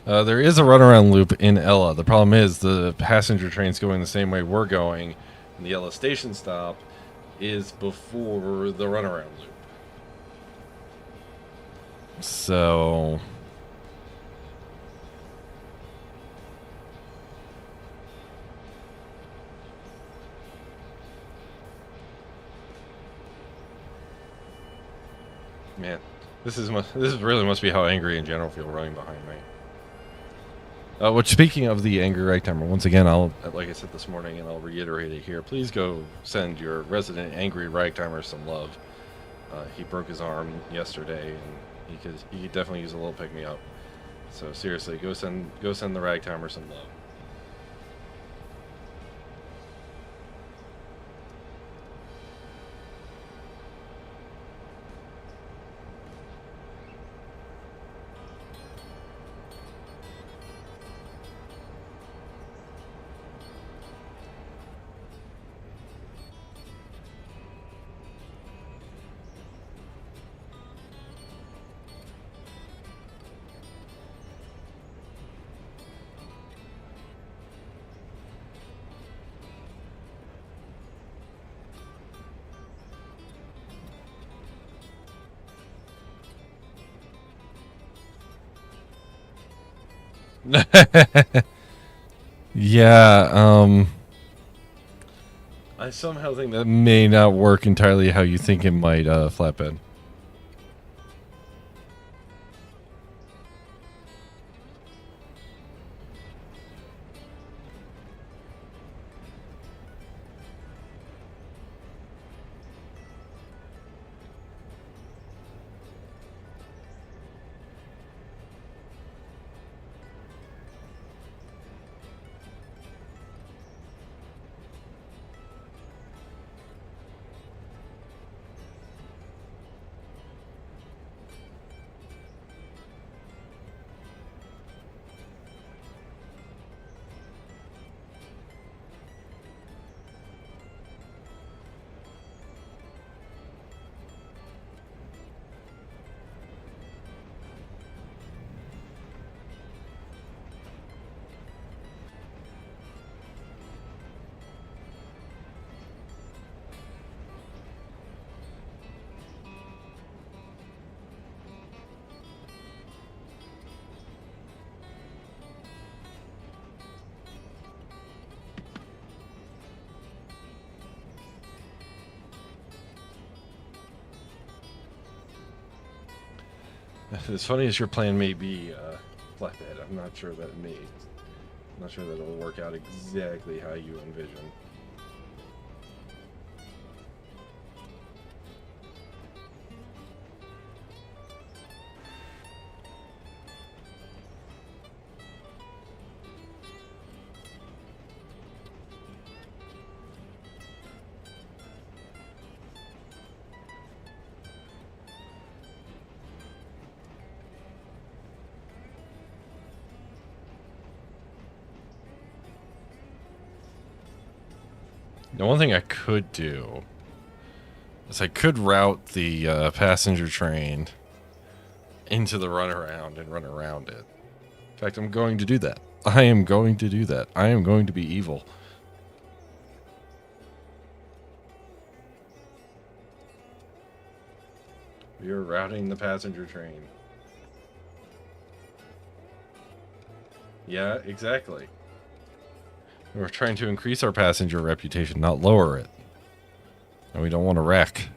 There is a runaround loop in Ella. The problem is the passenger train's going the same way we're going, and the Ella station stop is before the runaround loop. So... Man, this really must be how angry in general feel running behind me. Which, speaking of the angry right timer, once again, like I said this morning, and I'll reiterate it here. Please go send your resident angry right timer some love. He broke his arm yesterday, and he could definitely use a little pick me up. So seriously, go send the rag timer some love. Yeah, I somehow think that may not work entirely how you think it might, Flatbed. As funny as your plan may be, flatbed, I'm not sure that I'm not sure that it'll work out exactly how you envision. The one thing I could do is I could route the passenger train into the runaround and run around it. In fact, I'm going to do that. I am going to do that. I am going to be evil. We are routing the passenger train. Yeah, exactly. We're trying to increase our passenger reputation, not lower it. And we don't want to wreck.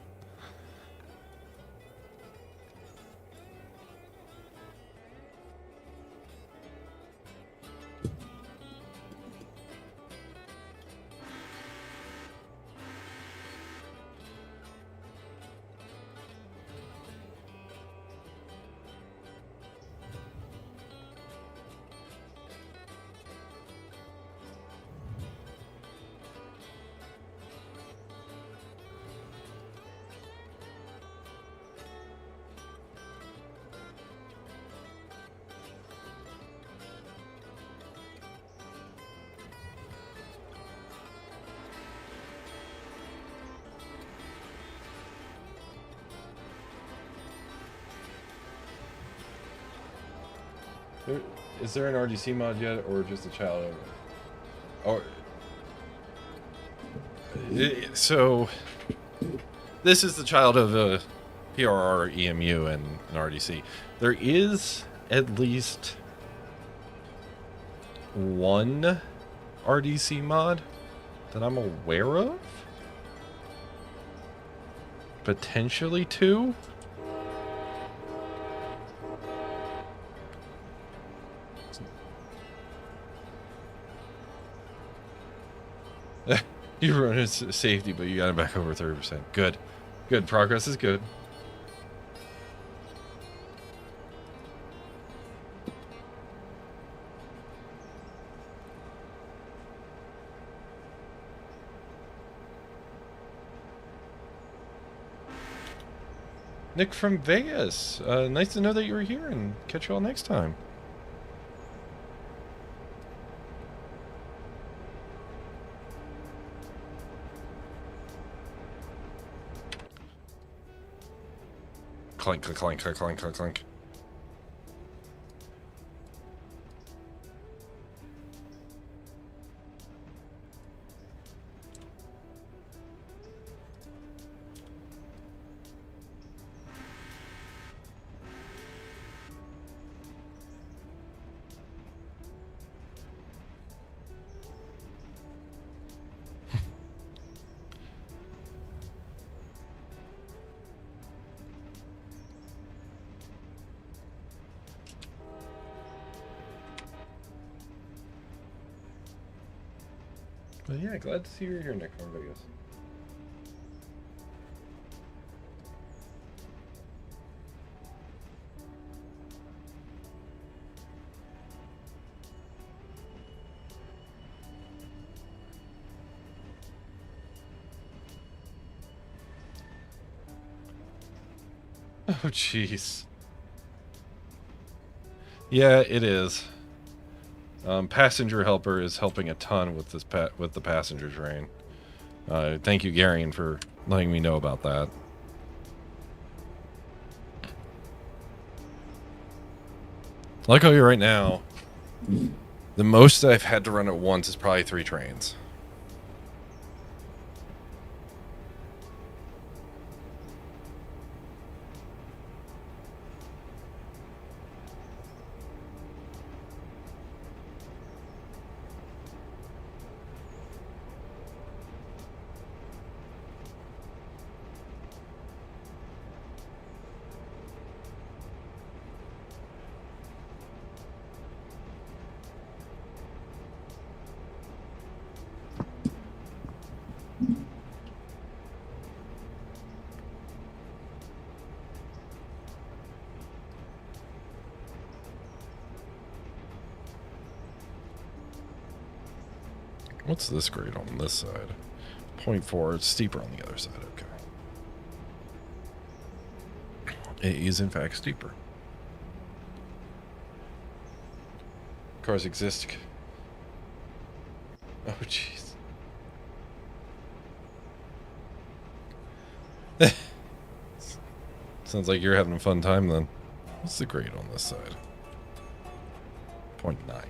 Is there an RDC mod yet, or just a child of it? Or so this is the child of a PRR, EMU, and an RDC. There is at least one RDC mod that I'm aware of. Potentially two. You ruined safety, but you got it back over 30%. Good. Good. Progress is good. Nick from Vegas. Nice to know that you were here, and catch you all next time. Clink, clink, clink, clink, clink, clink, clink. But yeah, glad to see you're here, Nick from Vegas. Oh, jeez. Yeah, it is. Passenger helper is helping a ton with this with the passenger train. Thank you, Garion, for letting me know about that. Like how you're right now, the most I've had to run at once is probably 3 trains. What's this grade on this side? 0.4. It's steeper on the other side. Okay. It is, in fact, steeper. Cars exist. Oh, jeez. Sounds like you're having a fun time then. What's the grade on this side? 0.9. Okay.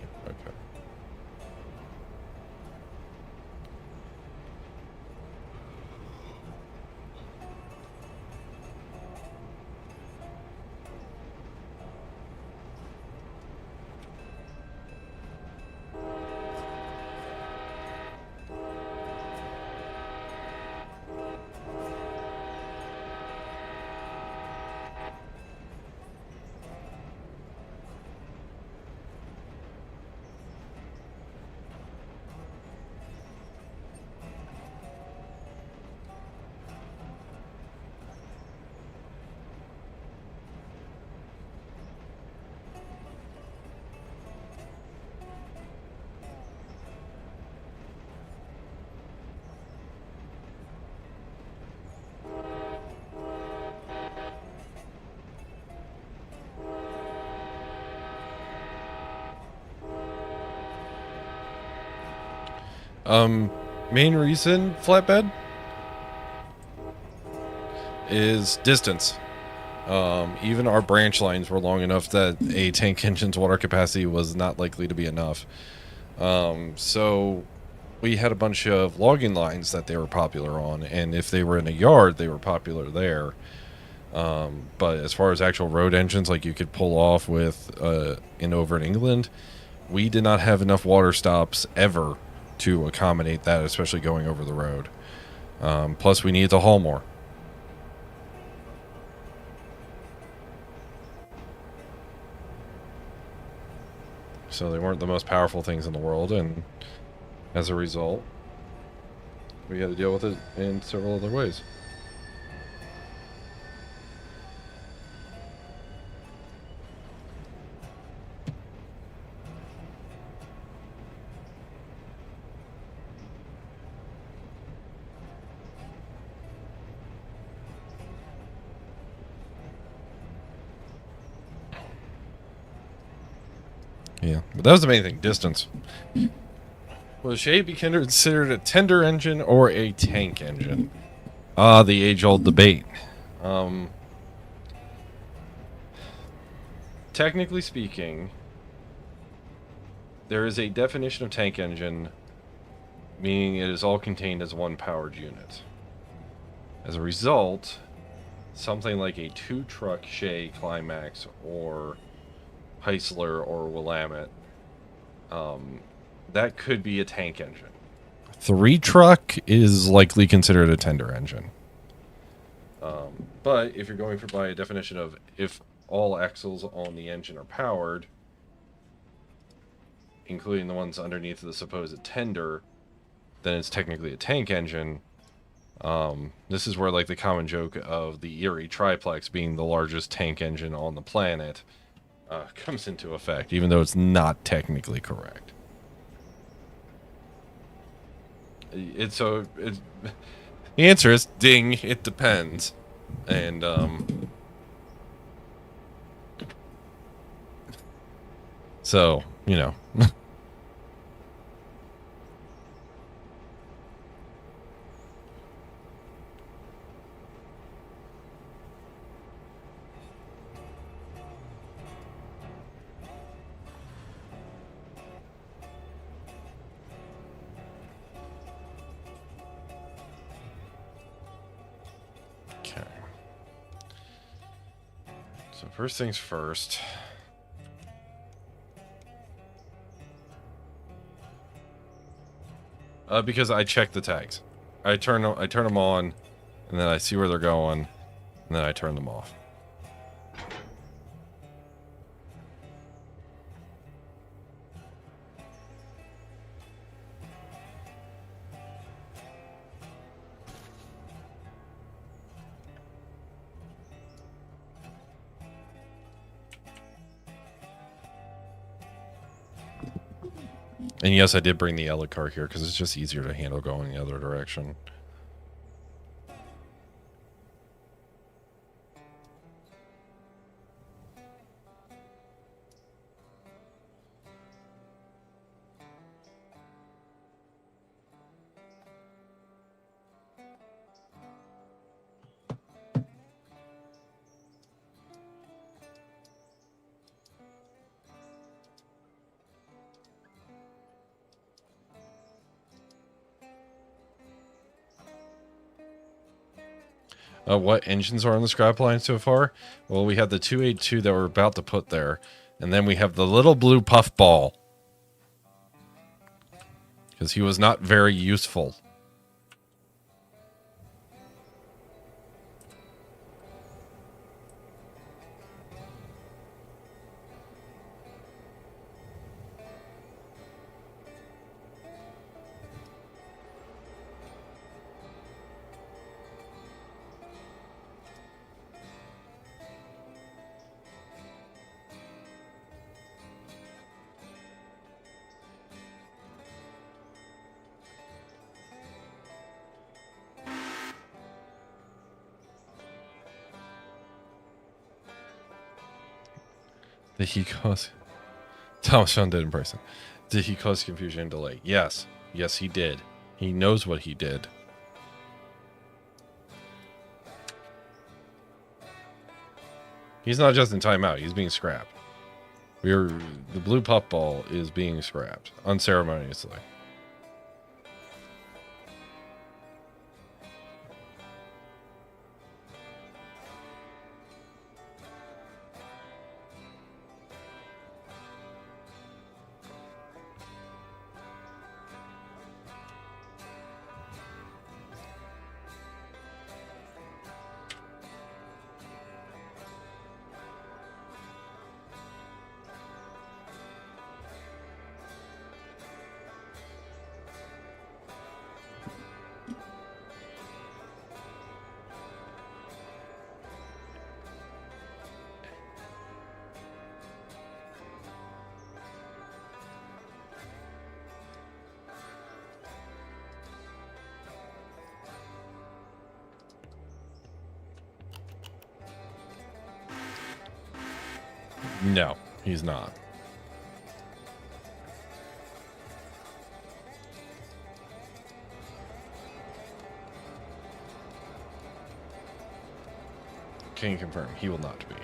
Main reason, flatbed, is distance. Even our branch lines were long enough that a tank engine's water capacity was not likely to be enough. So we had a bunch of logging lines that they were popular on, and if they were in a yard, they were popular there. But as far as actual road engines, like you could pull off with over in England, we did not have enough water stops ever to accommodate that, especially going over the road. Plus, we needed to haul more. So they weren't the most powerful things in the world, and as a result, we had to deal with it in several other ways. Yeah, but that was the main thing, distance. Will Shay be considered a tender engine or a tank engine? The age-old debate. Technically speaking, there is a definition of tank engine, meaning it is all contained as one powered unit. As a result, something like a two-truck Shay Climax or Heisler or Willamette, that could be a tank engine. Three-truck is likely considered a tender engine. But if you're going by a definition of if all axles on the engine are powered, including the ones underneath the supposed tender, then it's technically a tank engine. This is where, like, the common joke of the Erie triplex being the largest tank engine on the planet comes into effect, even though it's not technically correct. The answer is ding. It depends, and so you know. So first things first. Because I check the tags. I turn them on, and then I see where they're going, and then I turn them off. And yes, I did bring the Ella car here because it's just easier to handle going the other direction. What engines are on the scrap line so far? Well, we have the 282 that we're about to put there. And then we have the little blue puffball. Because he was not very useful. Did he cause... Thomas Sean did in person. Did he cause confusion and delay? Yes. Yes, he did. He knows what he did. He's not just in timeout. He's being scrapped. The blue puffball is being scrapped unceremoniously. No, he's not. Can you confirm? He will not be.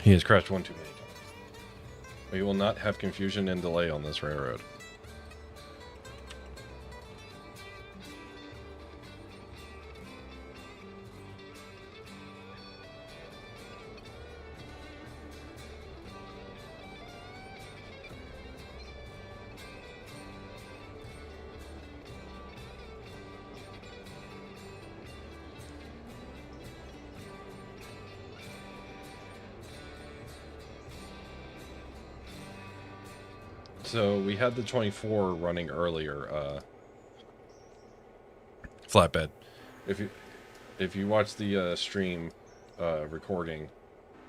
He has crashed one too many times. We will not have confusion and delay on this railroad. So we had the 24 running earlier, flatbed. If you watch the stream recording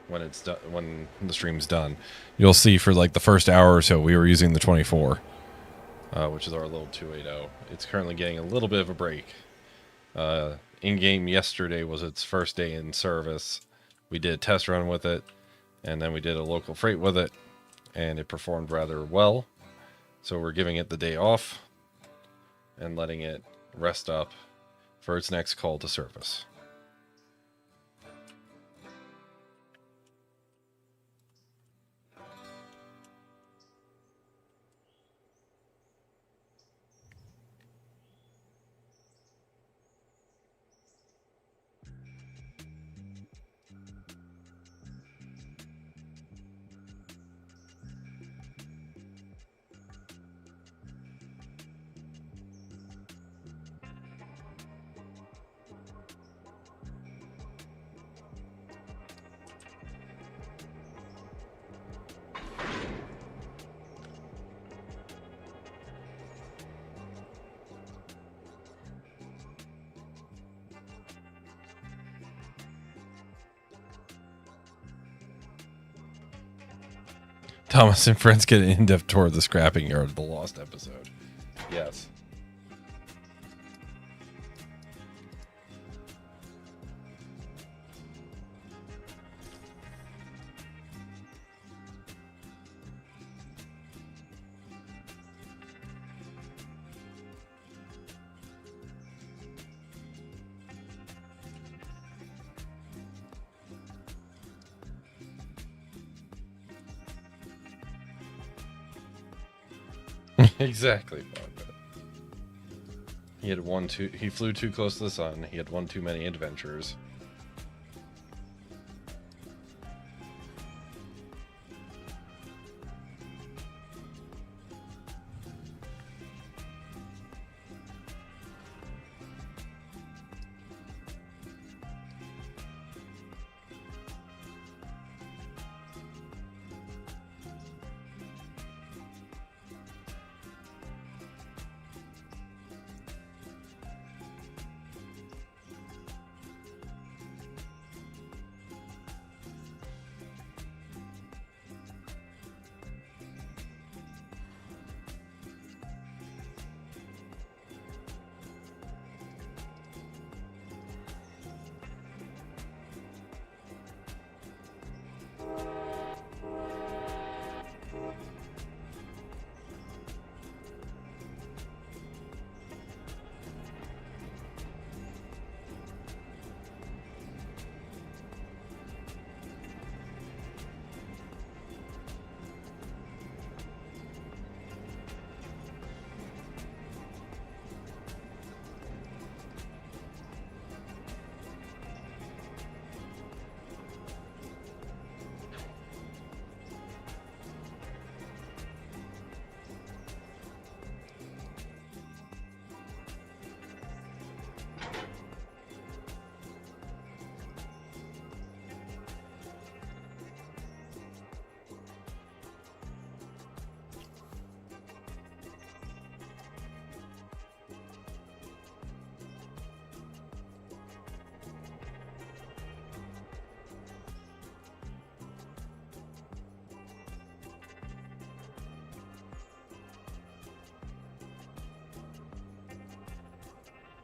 when it's done, when the stream's done, you'll see for like the first hour or so we were using the 24, which is our little 280. It's currently getting a little bit of a break. In game yesterday was its first day in service. We did a test run with it, and then we did a local freight with it, and it performed rather well. So we're giving it the day off and letting it rest up for its next call to service. Thomas and friends get an in-depth tour of the scrapping yard of the Lost episode. Yes. Exactly. He flew too close to the sun. He had one too many adventures.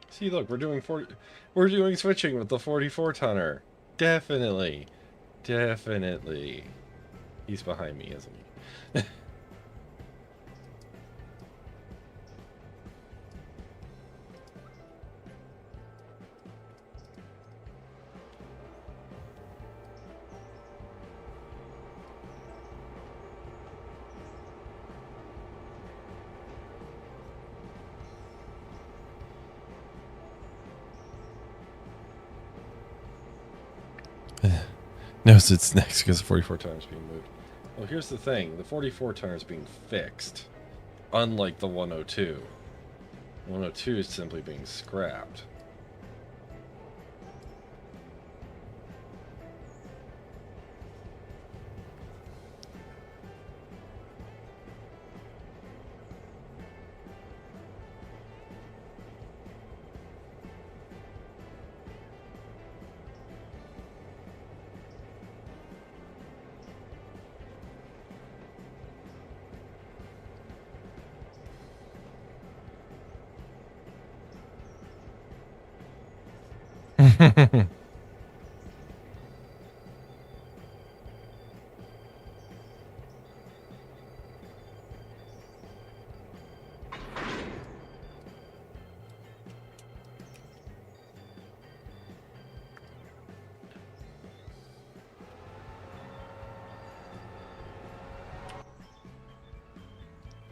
See, look, we're doing switching with the 44 tonner. Definitely. Definitely. He's behind me, isn't he? No, it's next because the 44 tonner is being moved. Well, here's the thing. The 44 tonner is being fixed. Unlike the 102. 102 is simply being scrapped.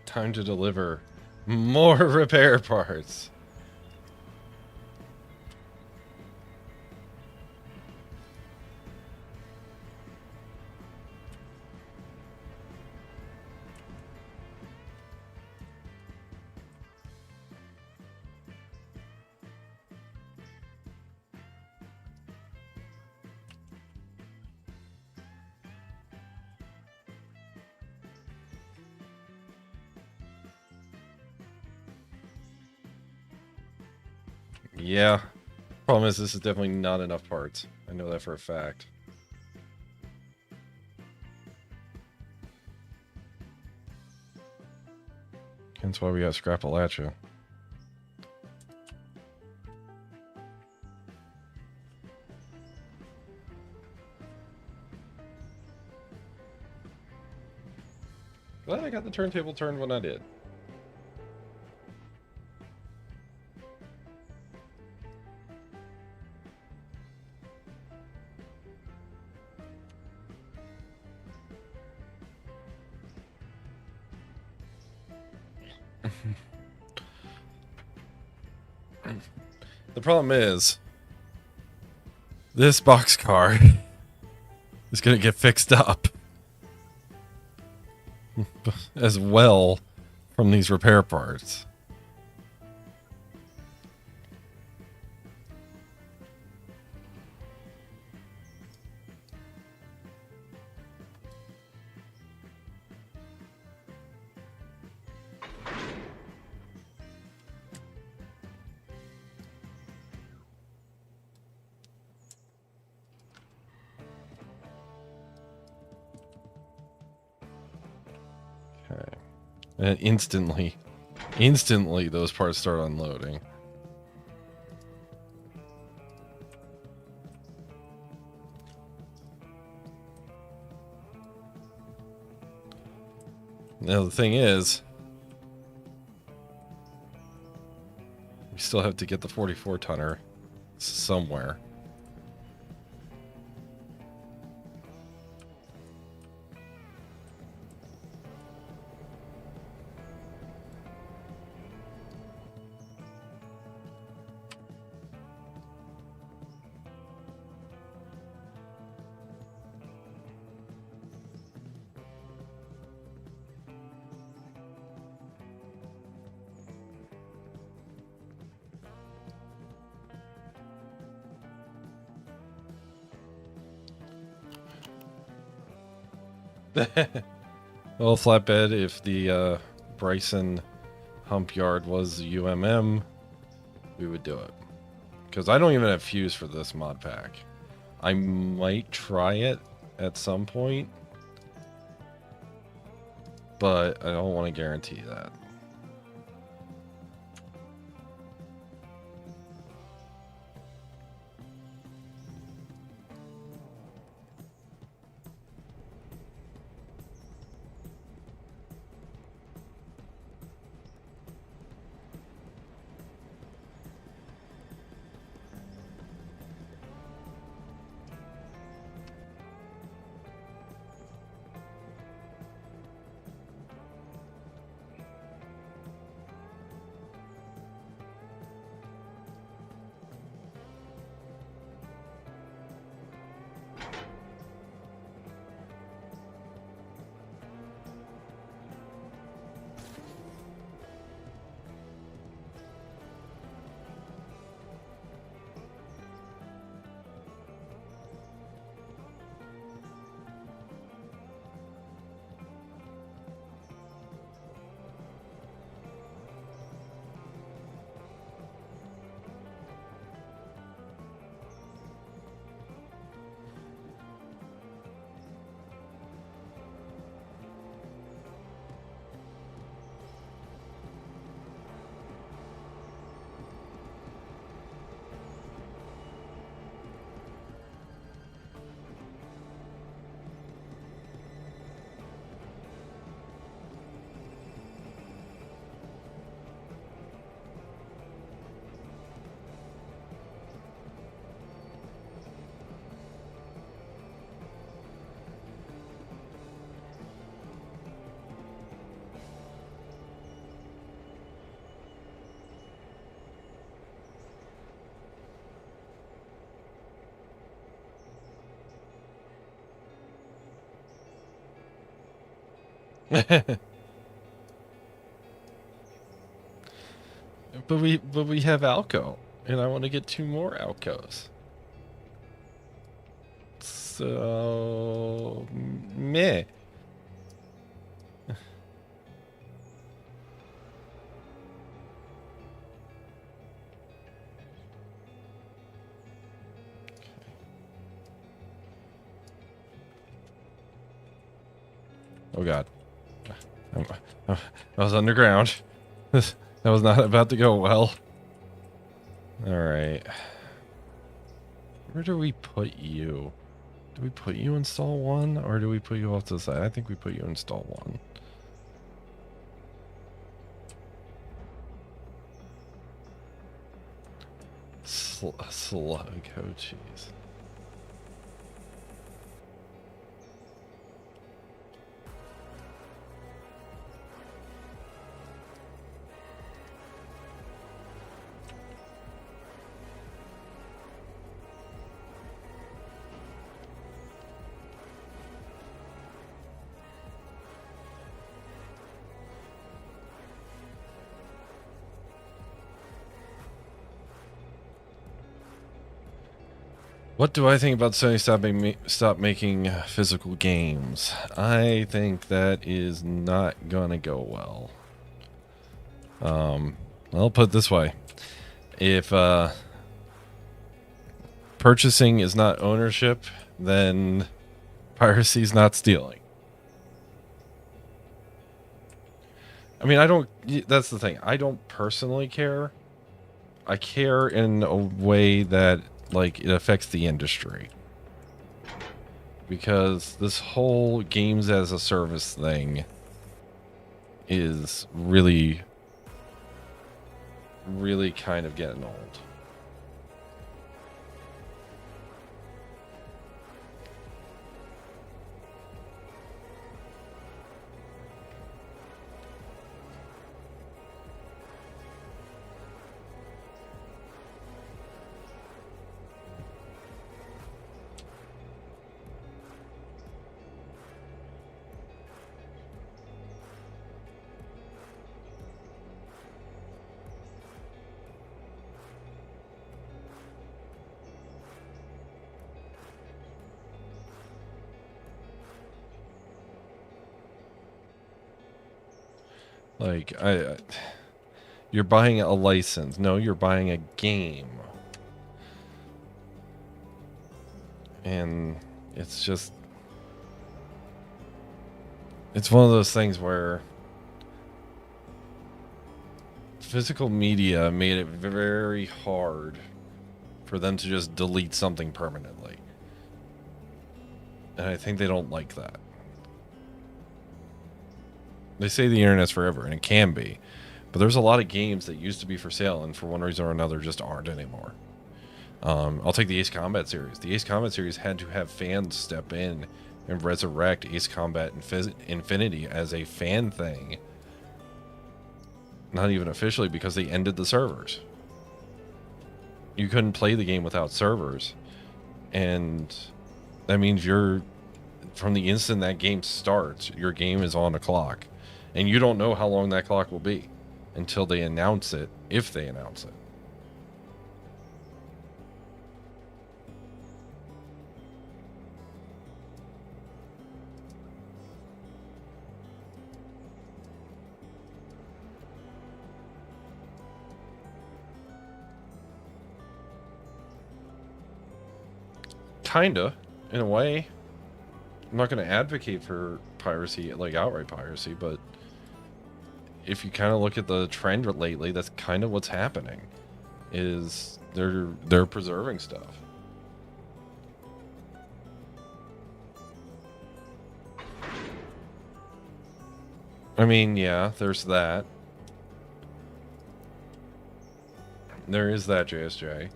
Time to deliver more repair parts. Yeah. Problem is, this is definitely not enough parts. I know that for a fact. Hence why we got Scrapalacha. Glad I got the turntable turned when I did. The problem is, this boxcar is going to get fixed up as well from these repair parts. Okay. And instantly those parts start unloading. Now the thing is, we still have to get the 44 tonner somewhere. Well, flatbed, if the Bryson hump yard was UMM, we would do it. Because I don't even have fuse for this mod pack. I might try it at some point, but I don't want to guarantee that. But we have Alco, and I want to get 2 more Alcos. So meh. Oh God. I was underground. That was not about to go well. Alright. Where do we put you? Do we put you install 1, or do we put you off to the side? I think we put you install 1. Slug, oh jeez. What do I think about Sony stop making physical games? I think that is not gonna go well. I'll put it this way. If purchasing is not ownership, then piracy is not stealing. I mean, that's the thing. I don't personally care. I care in a way that, like, it affects the industry. Because this whole games as a service thing is really kind of getting old. Like, you're buying a license. No, you're buying a game. And it's just... It's one of those things where physical media made it very hard for them to just delete something permanently. And I think they don't like that. They say the internet's forever, and it can be. But there's a lot of games that used to be for sale, and for one reason or another just aren't anymore. I'll take the Ace Combat series. The Ace Combat series had to have fans step in and resurrect Ace Combat Infinity as a fan thing. Not even officially, because they ended the servers. You couldn't play the game without servers. And that means from the instant that game starts, your game is on a clock. And you don't know how long that clock will be until they announce it, if they announce it. Kinda, in a way. I'm not going to advocate for piracy, like outright piracy, but if you kind of look at the trend lately, that's kind of what's happening. Is they're preserving stuff. I mean, yeah, there's that. There is that, JSJ.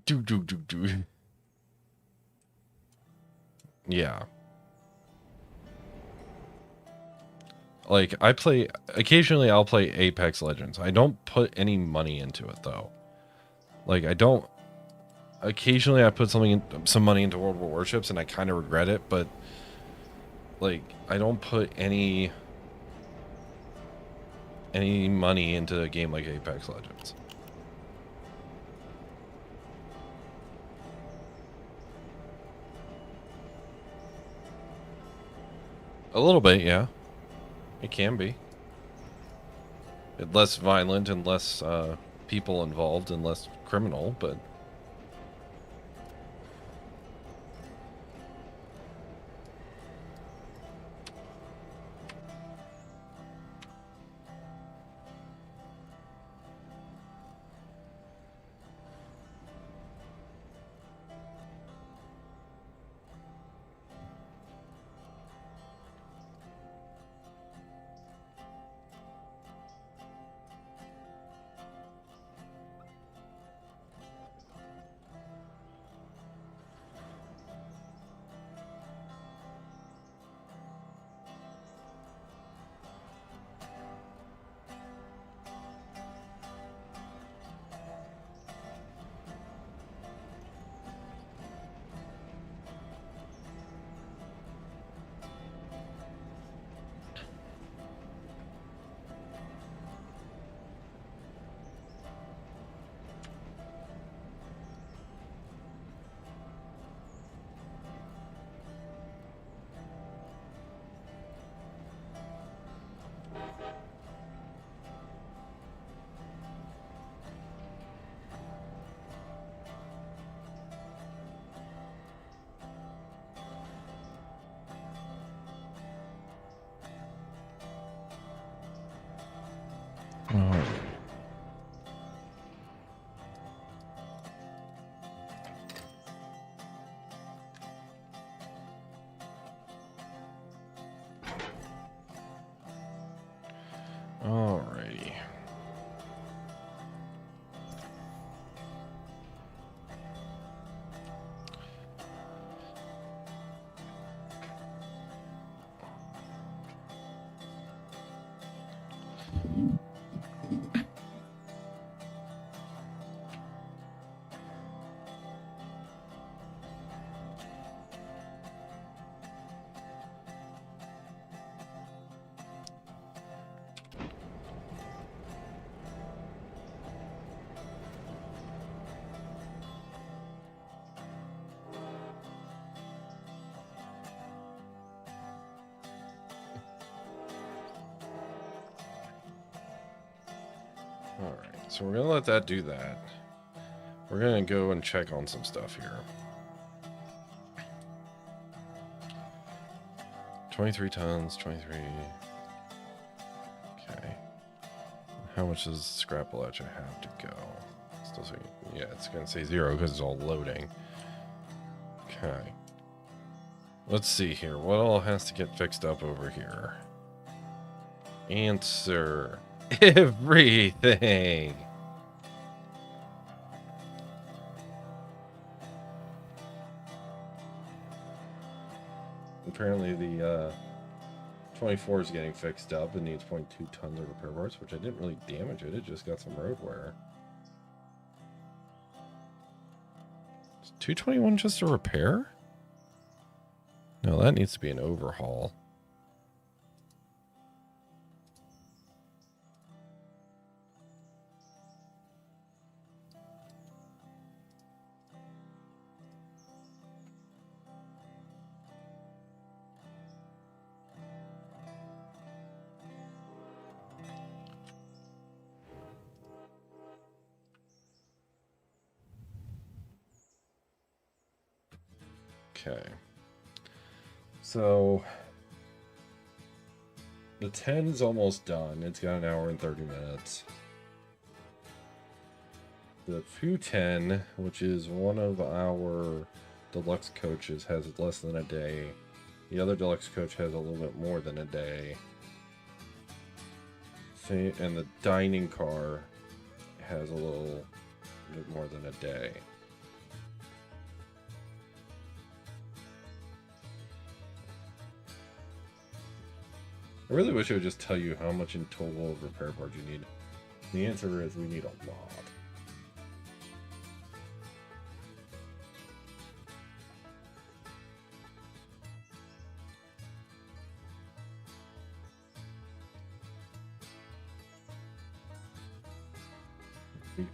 Do. Yeah. Like, occasionally I'll play Apex Legends. I don't put any money into it, though. Like, occasionally I put some money into World War Warships, and I kind of regret it, but, like, I don't put any money into a game like Apex Legends. A little bit, yeah. It can be. Less violent and less people involved and less criminal, but... Alrighty. Alright, so we're gonna let that do that. We're gonna go and check on some stuff here. 23 tons, 23. Okay. How much does Scrapalacha have to go? Still saying, yeah, it's gonna say 0 because it's all loading. Okay. Let's see here. What all has to get fixed up over here? Answer. Everything. Apparently the 24 is getting fixed up. It needs 0.2 tons of repair parts, which I didn't really damage it. It just got some road wear. Is 221 just a repair? No, that needs to be an overhaul. Okay. So the 10 is almost done. It's got an hour and 30 minutes. The 210, which is one of our deluxe coaches, has less than a day. The other deluxe coach has a little bit more than a day. And the dining car has a little bit more than a day. I really wish it would just tell you how much in total of repair parts you need. The answer is we need a lot.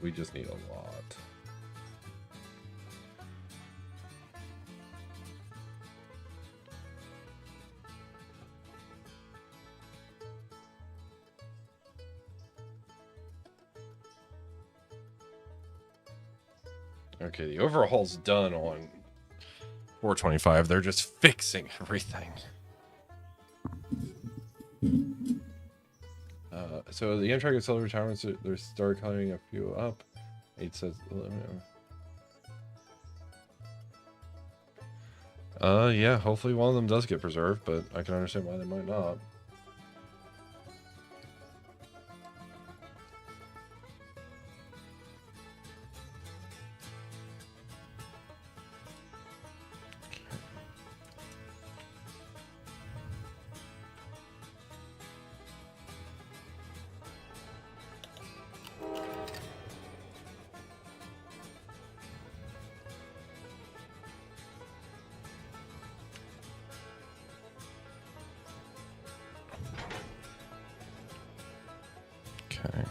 We just need a lot. Okay, the overhaul's done on 425. They're just fixing everything. So the Amtrak accelerator retirements, they start cutting a few up. 8 says 11. Yeah, hopefully one of them does get preserved, but I can understand why they might not. Okay.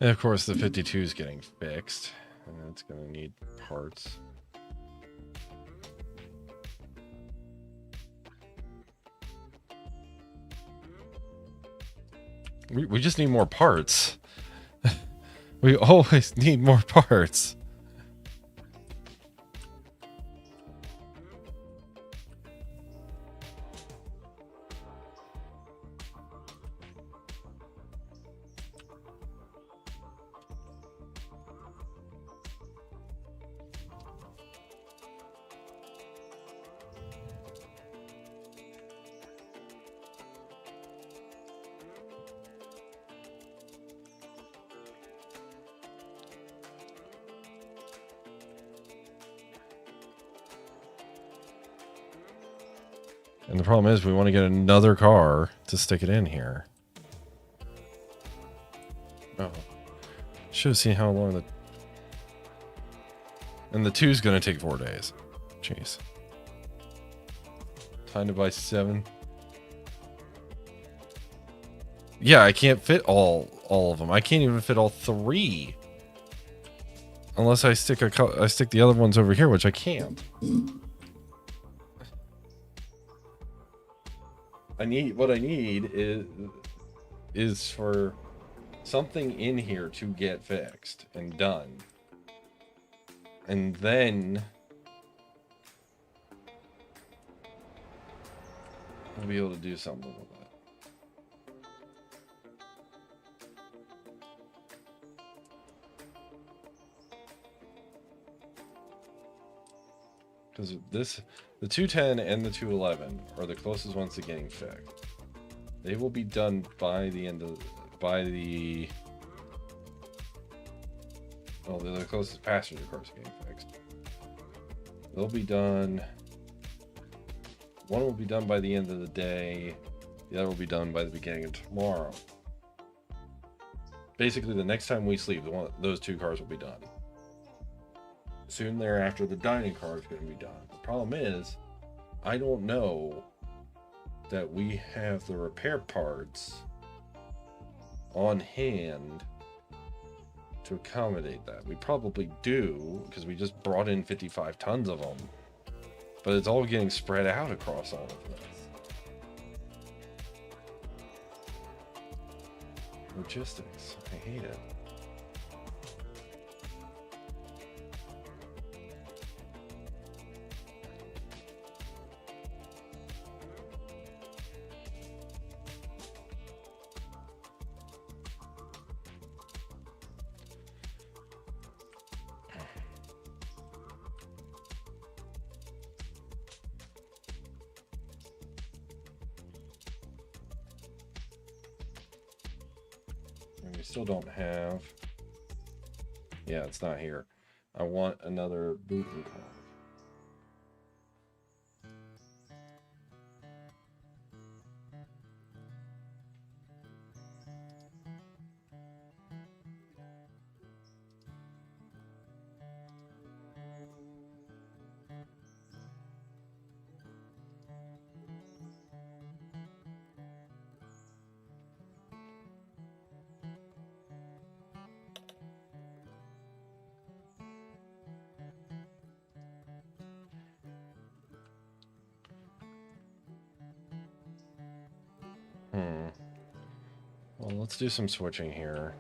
And of course, the 52 is getting fixed, and it's going to need parts. We just need more parts. We always need more parts. And the problem is we want to get another car to stick it in here. Oh. Should have seen how long the... And the 2's going to take 4 days. Jeez. Time to buy 7. Yeah, I can't fit all of them. I can't even fit all 3. Unless I stick the other ones over here, which I can't. What I need is for something in here to get fixed and done. And then we'll be able to do something with it. Because the 210 and the 211 are the closest ones to getting fixed. They will be done by the end of they're the closest passenger cars to getting fixed. They'll be done. One will be done by the end of the day. The other will be done by the beginning of tomorrow. Basically, the next time we sleep, those 2 cars will be done. Soon thereafter, the dining car is going to be done. The problem is, I don't know that we have the repair parts on hand to accommodate that. We probably do, because we just brought in 55 tons of them. But it's all getting spread out across all of this. Logistics. I hate it. And we still don't have... Yeah, it's not here. I want another boot and car. Well, let's do some switching here.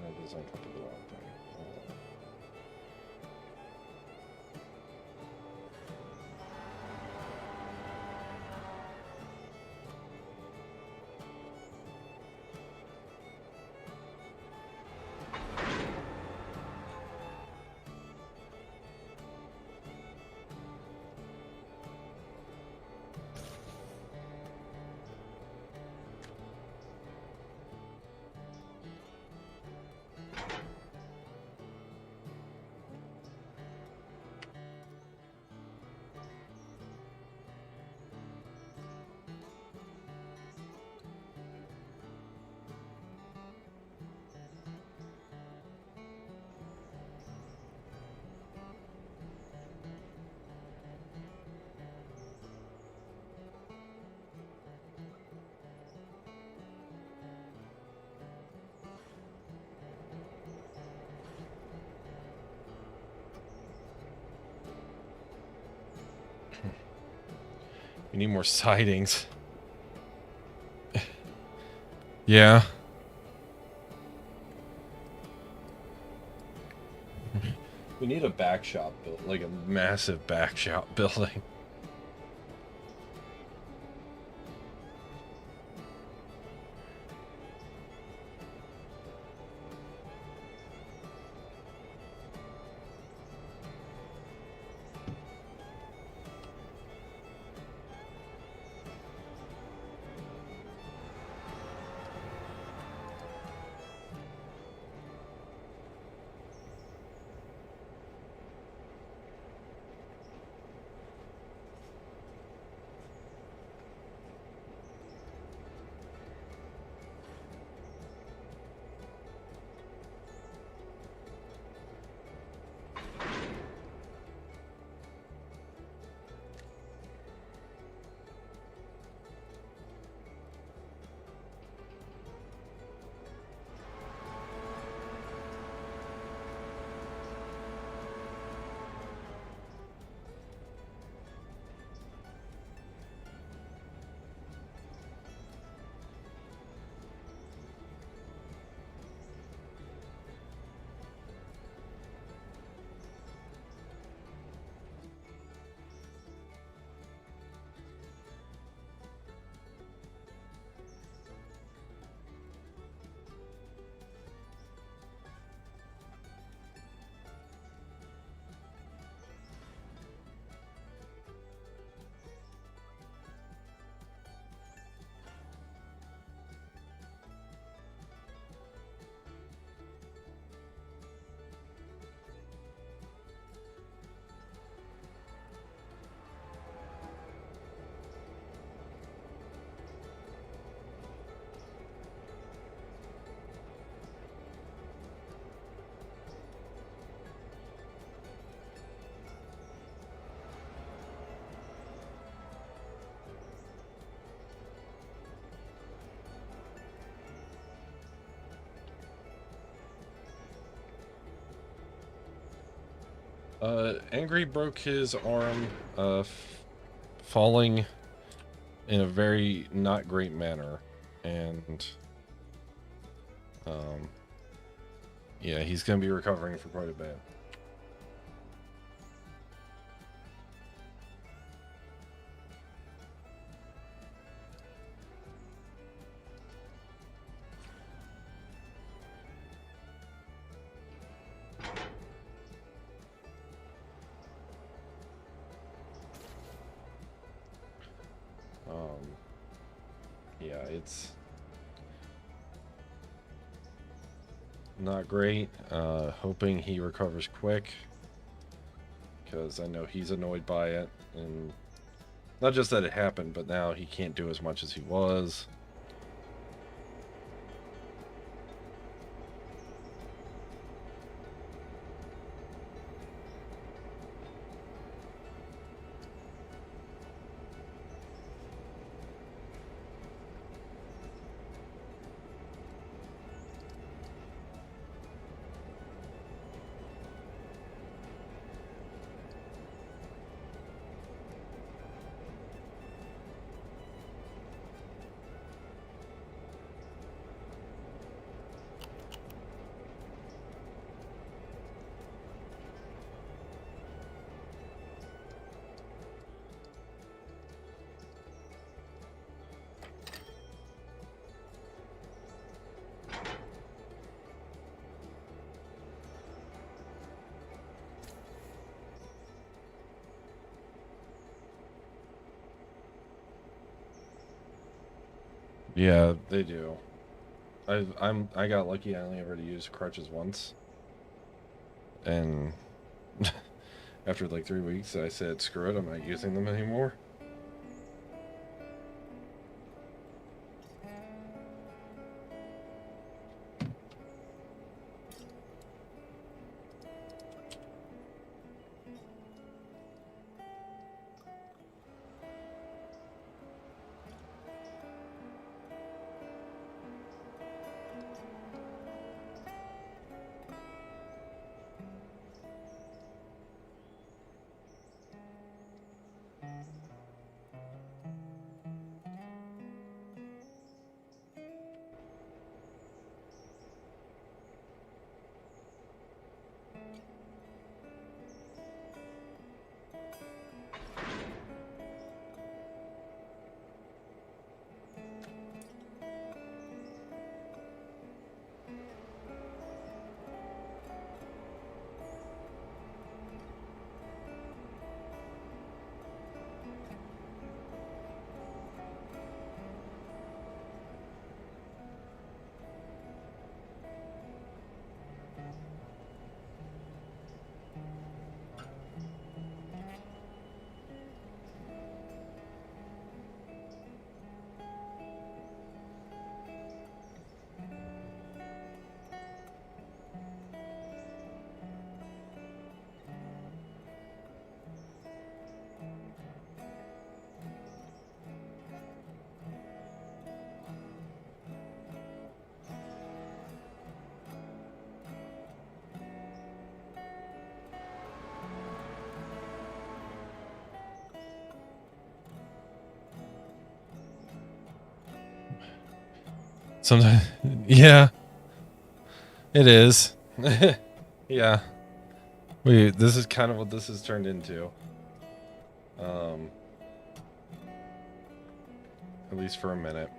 That is uncomfortable out there. We need more sightings. Yeah. We need a back shop built, like a massive back shop building. Angry broke his arm, falling in a very not great manner, and yeah, he's gonna be recovering for quite a bit. Yeah, it's not great. Hoping he recovers quick, because I know he's annoyed by it, and not just that it happened, but now he can't do as much as he was. Yeah, they do. I got lucky. I only ever had to use crutches once, and after like 3 weeks, I said, "Screw it, I'm not using them anymore." Sometimes, yeah, it is. Yeah. Wait, this is kind of what this has turned into. Um, at least for a minute.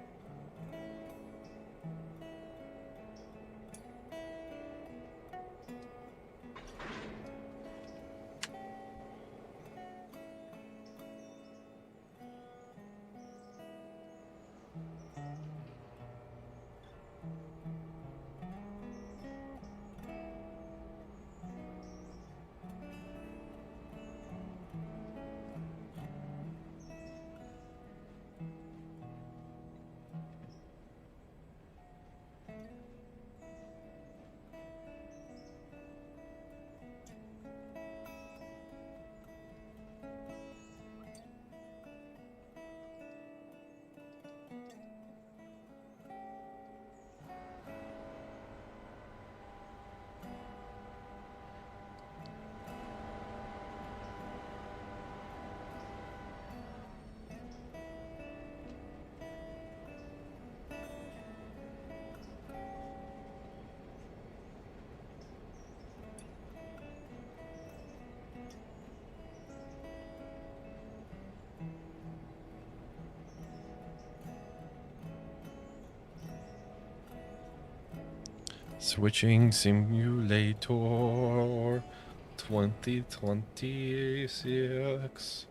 Switching Simulator 2026.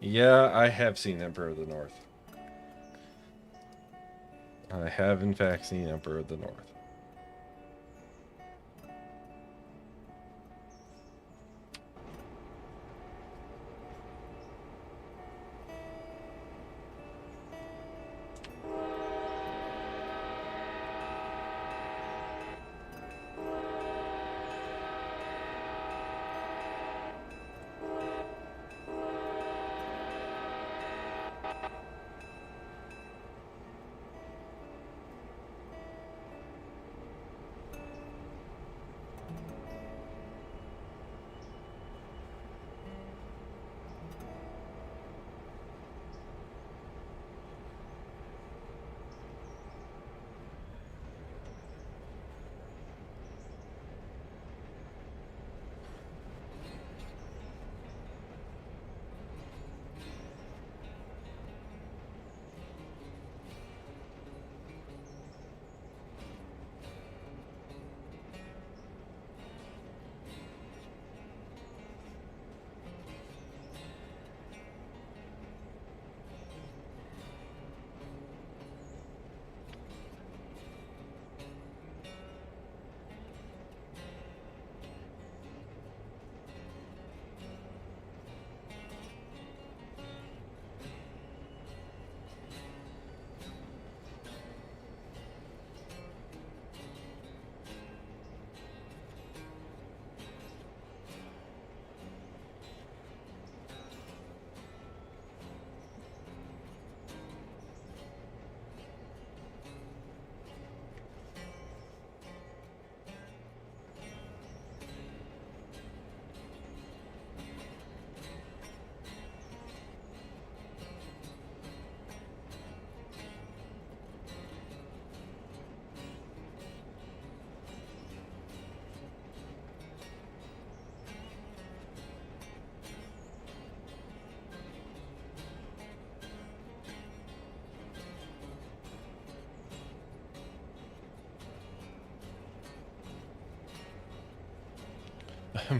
Yeah, I have seen Emperor of the North. I have, in fact, seen Emperor of the North.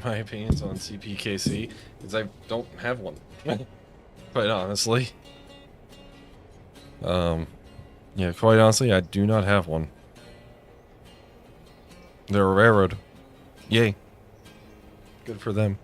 my opinions on CPKC is I don't have one. Quite honestly. Yeah, quite honestly, I do not have one. They're a railroad. Yay. Good for them.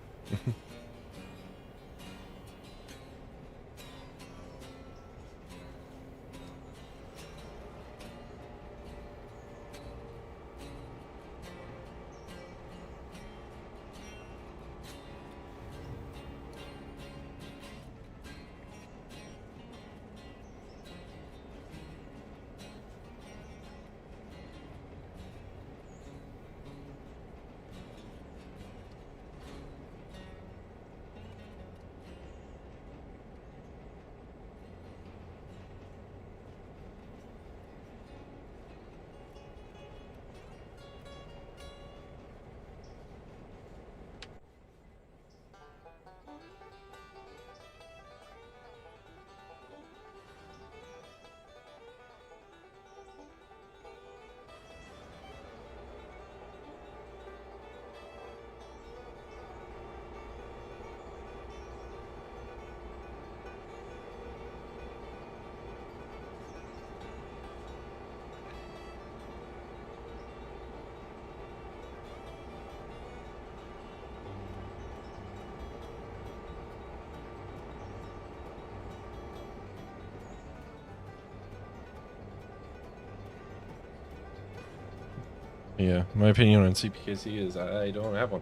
Yeah, my opinion on CPKC is I don't have one.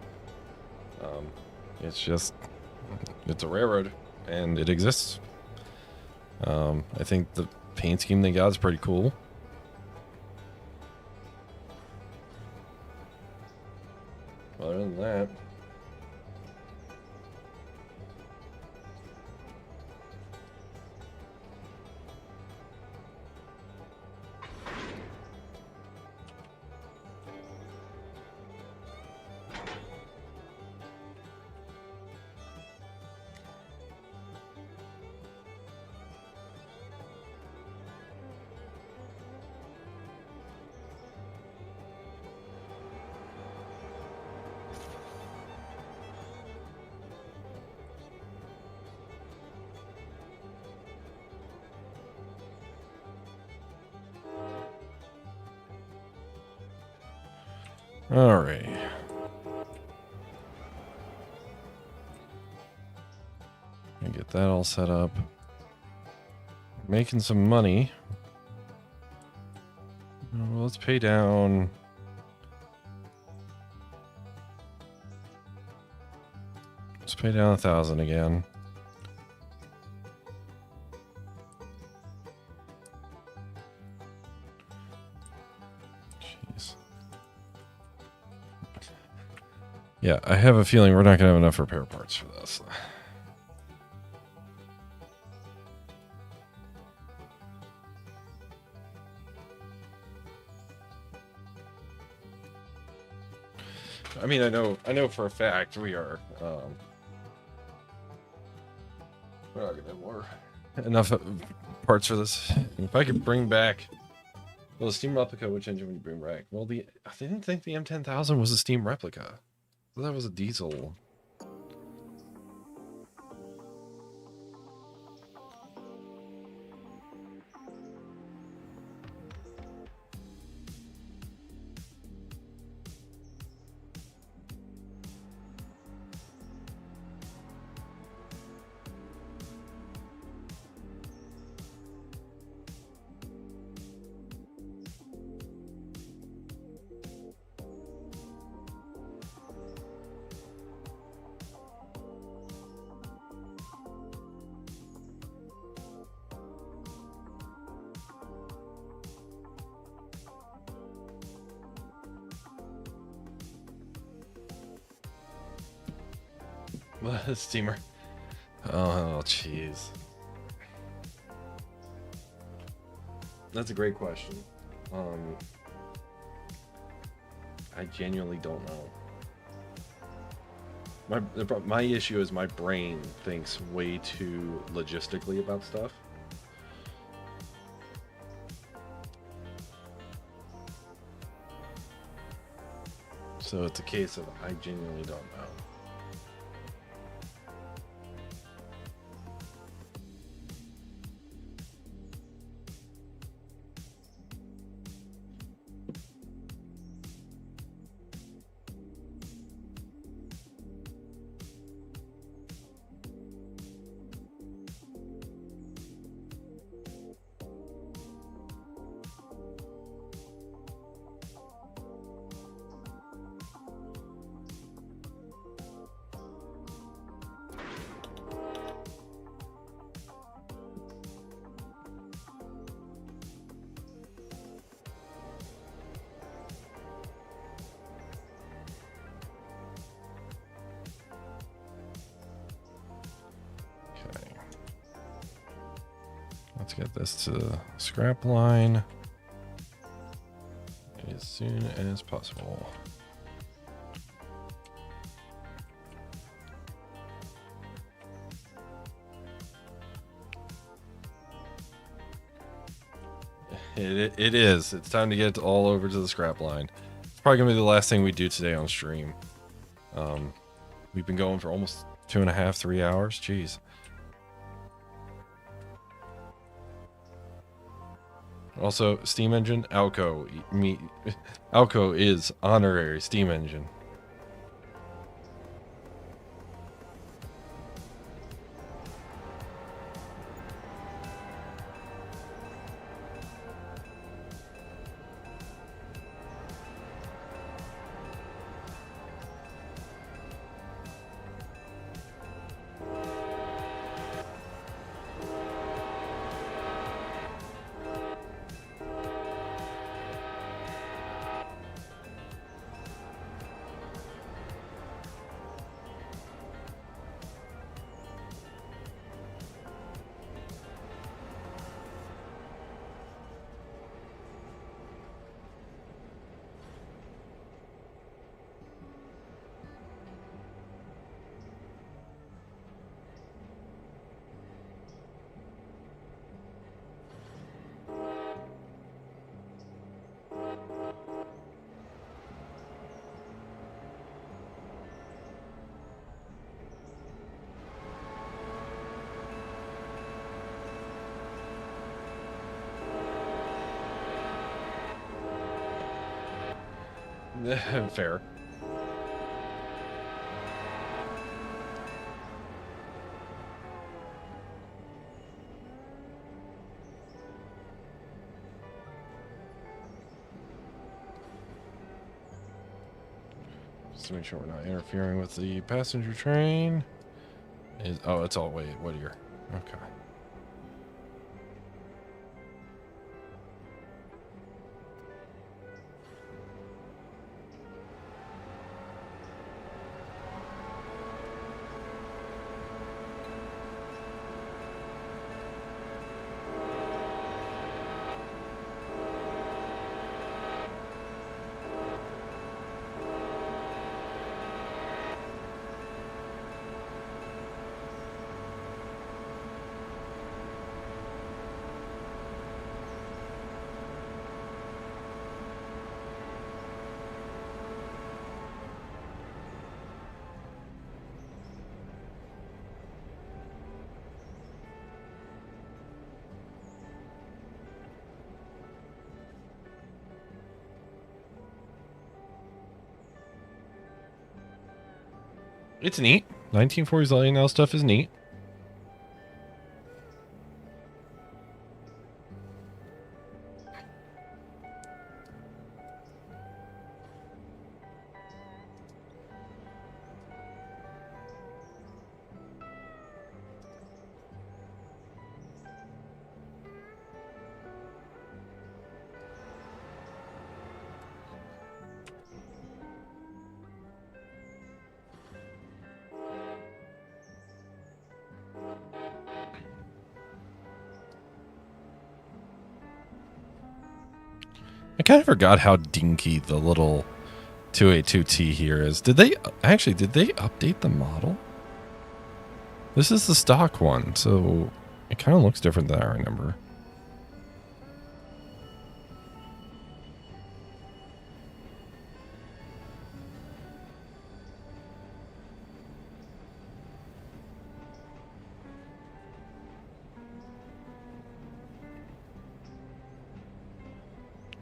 It's just, it's a railroad, and it exists. I think the paint scheme they got is pretty cool. Other than that, all right. Get that all set up. Making some money. Well, let's pay down. Let's pay down 1,000 again. Jeez. Yeah, I have a feeling we're not gonna have enough repair parts for this. I mean, I know for a fact we are. We're not gonna have more enough parts for this. If I could bring back, well, the steam replica, which engine would you bring back? Well, I didn't think the M10,000 was a steam replica. I thought that was a diesel. Steamer. Oh, jeez. That's a great question. I genuinely don't know. My issue is my brain thinks way too logistically about stuff. So it's a case of I genuinely don't know. Let's get this to the scrap line as soon as possible. It is. It's time to get all over to the scrap line. It's probably going to be the last thing we do today on stream. We've been going for almost 2.5, 3 hours. Jeez. Also, Steam Engine, Alco. Alco is honorary Steam Engine. Fair. Just to make sure we're not interfering with the passenger train. Oh, it's all Whittier. Okay. It's neat. 1940s lighting now stuff is neat. I kind of forgot how dinky the little 282T here is. Did they update the model? This is the stock one, so it kind of looks different than I remember.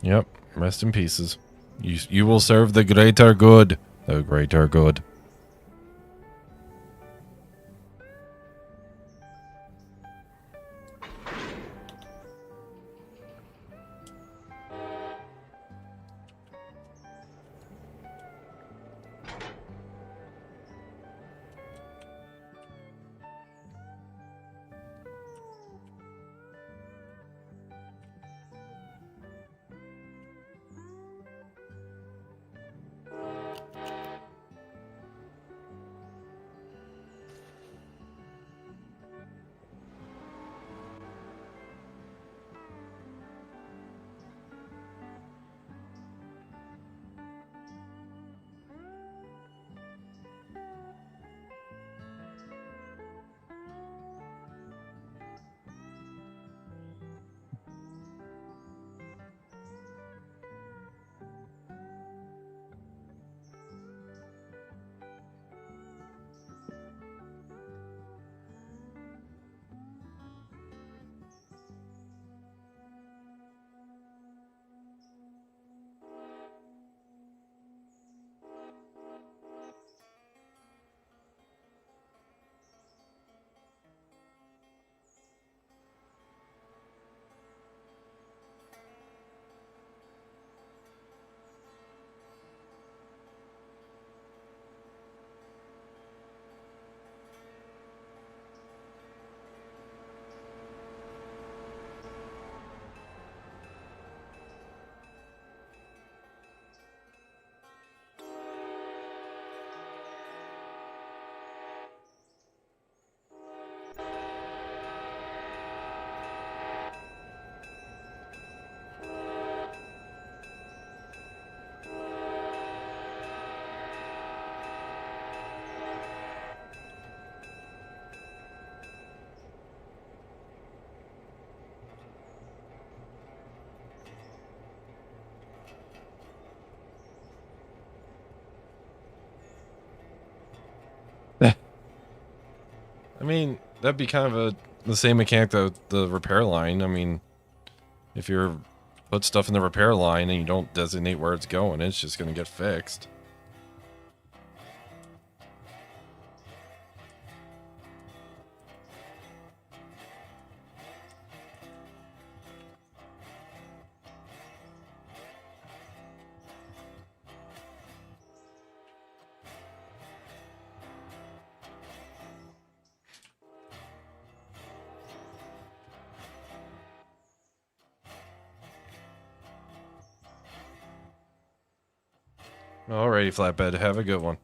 Yep. Rest in pieces. You will serve the greater good. The greater good. I mean, that'd be kind of the same mechanic that the repair line. I mean, if you're put stuff in the repair line and you don't designate where it's going, it's just going to get fixed. Alrighty, flatbed. Have a good one.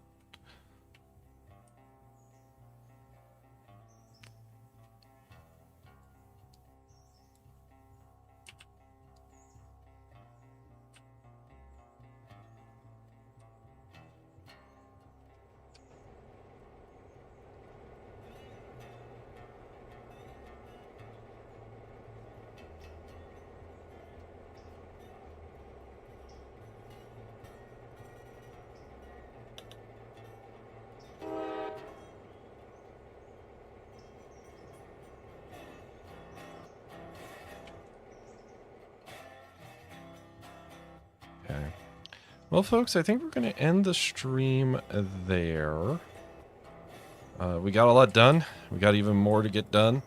Okay. Well, folks, I think we're going to end the stream there. We got a lot done. We got even more to get done.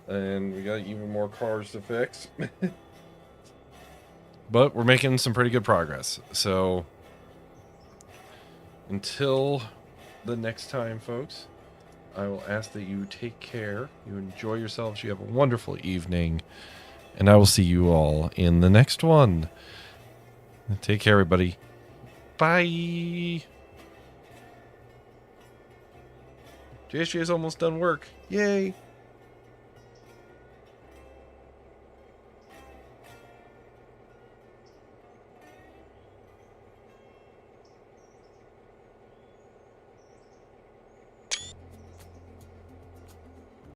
And we got even more cars to fix. But we're making some pretty good progress. So, until the next time, folks, I will ask that you take care. You enjoy yourselves. You have a wonderful evening. And I will see you all in the next one. Take care, everybody. Bye. JSJ is almost done work. Yay.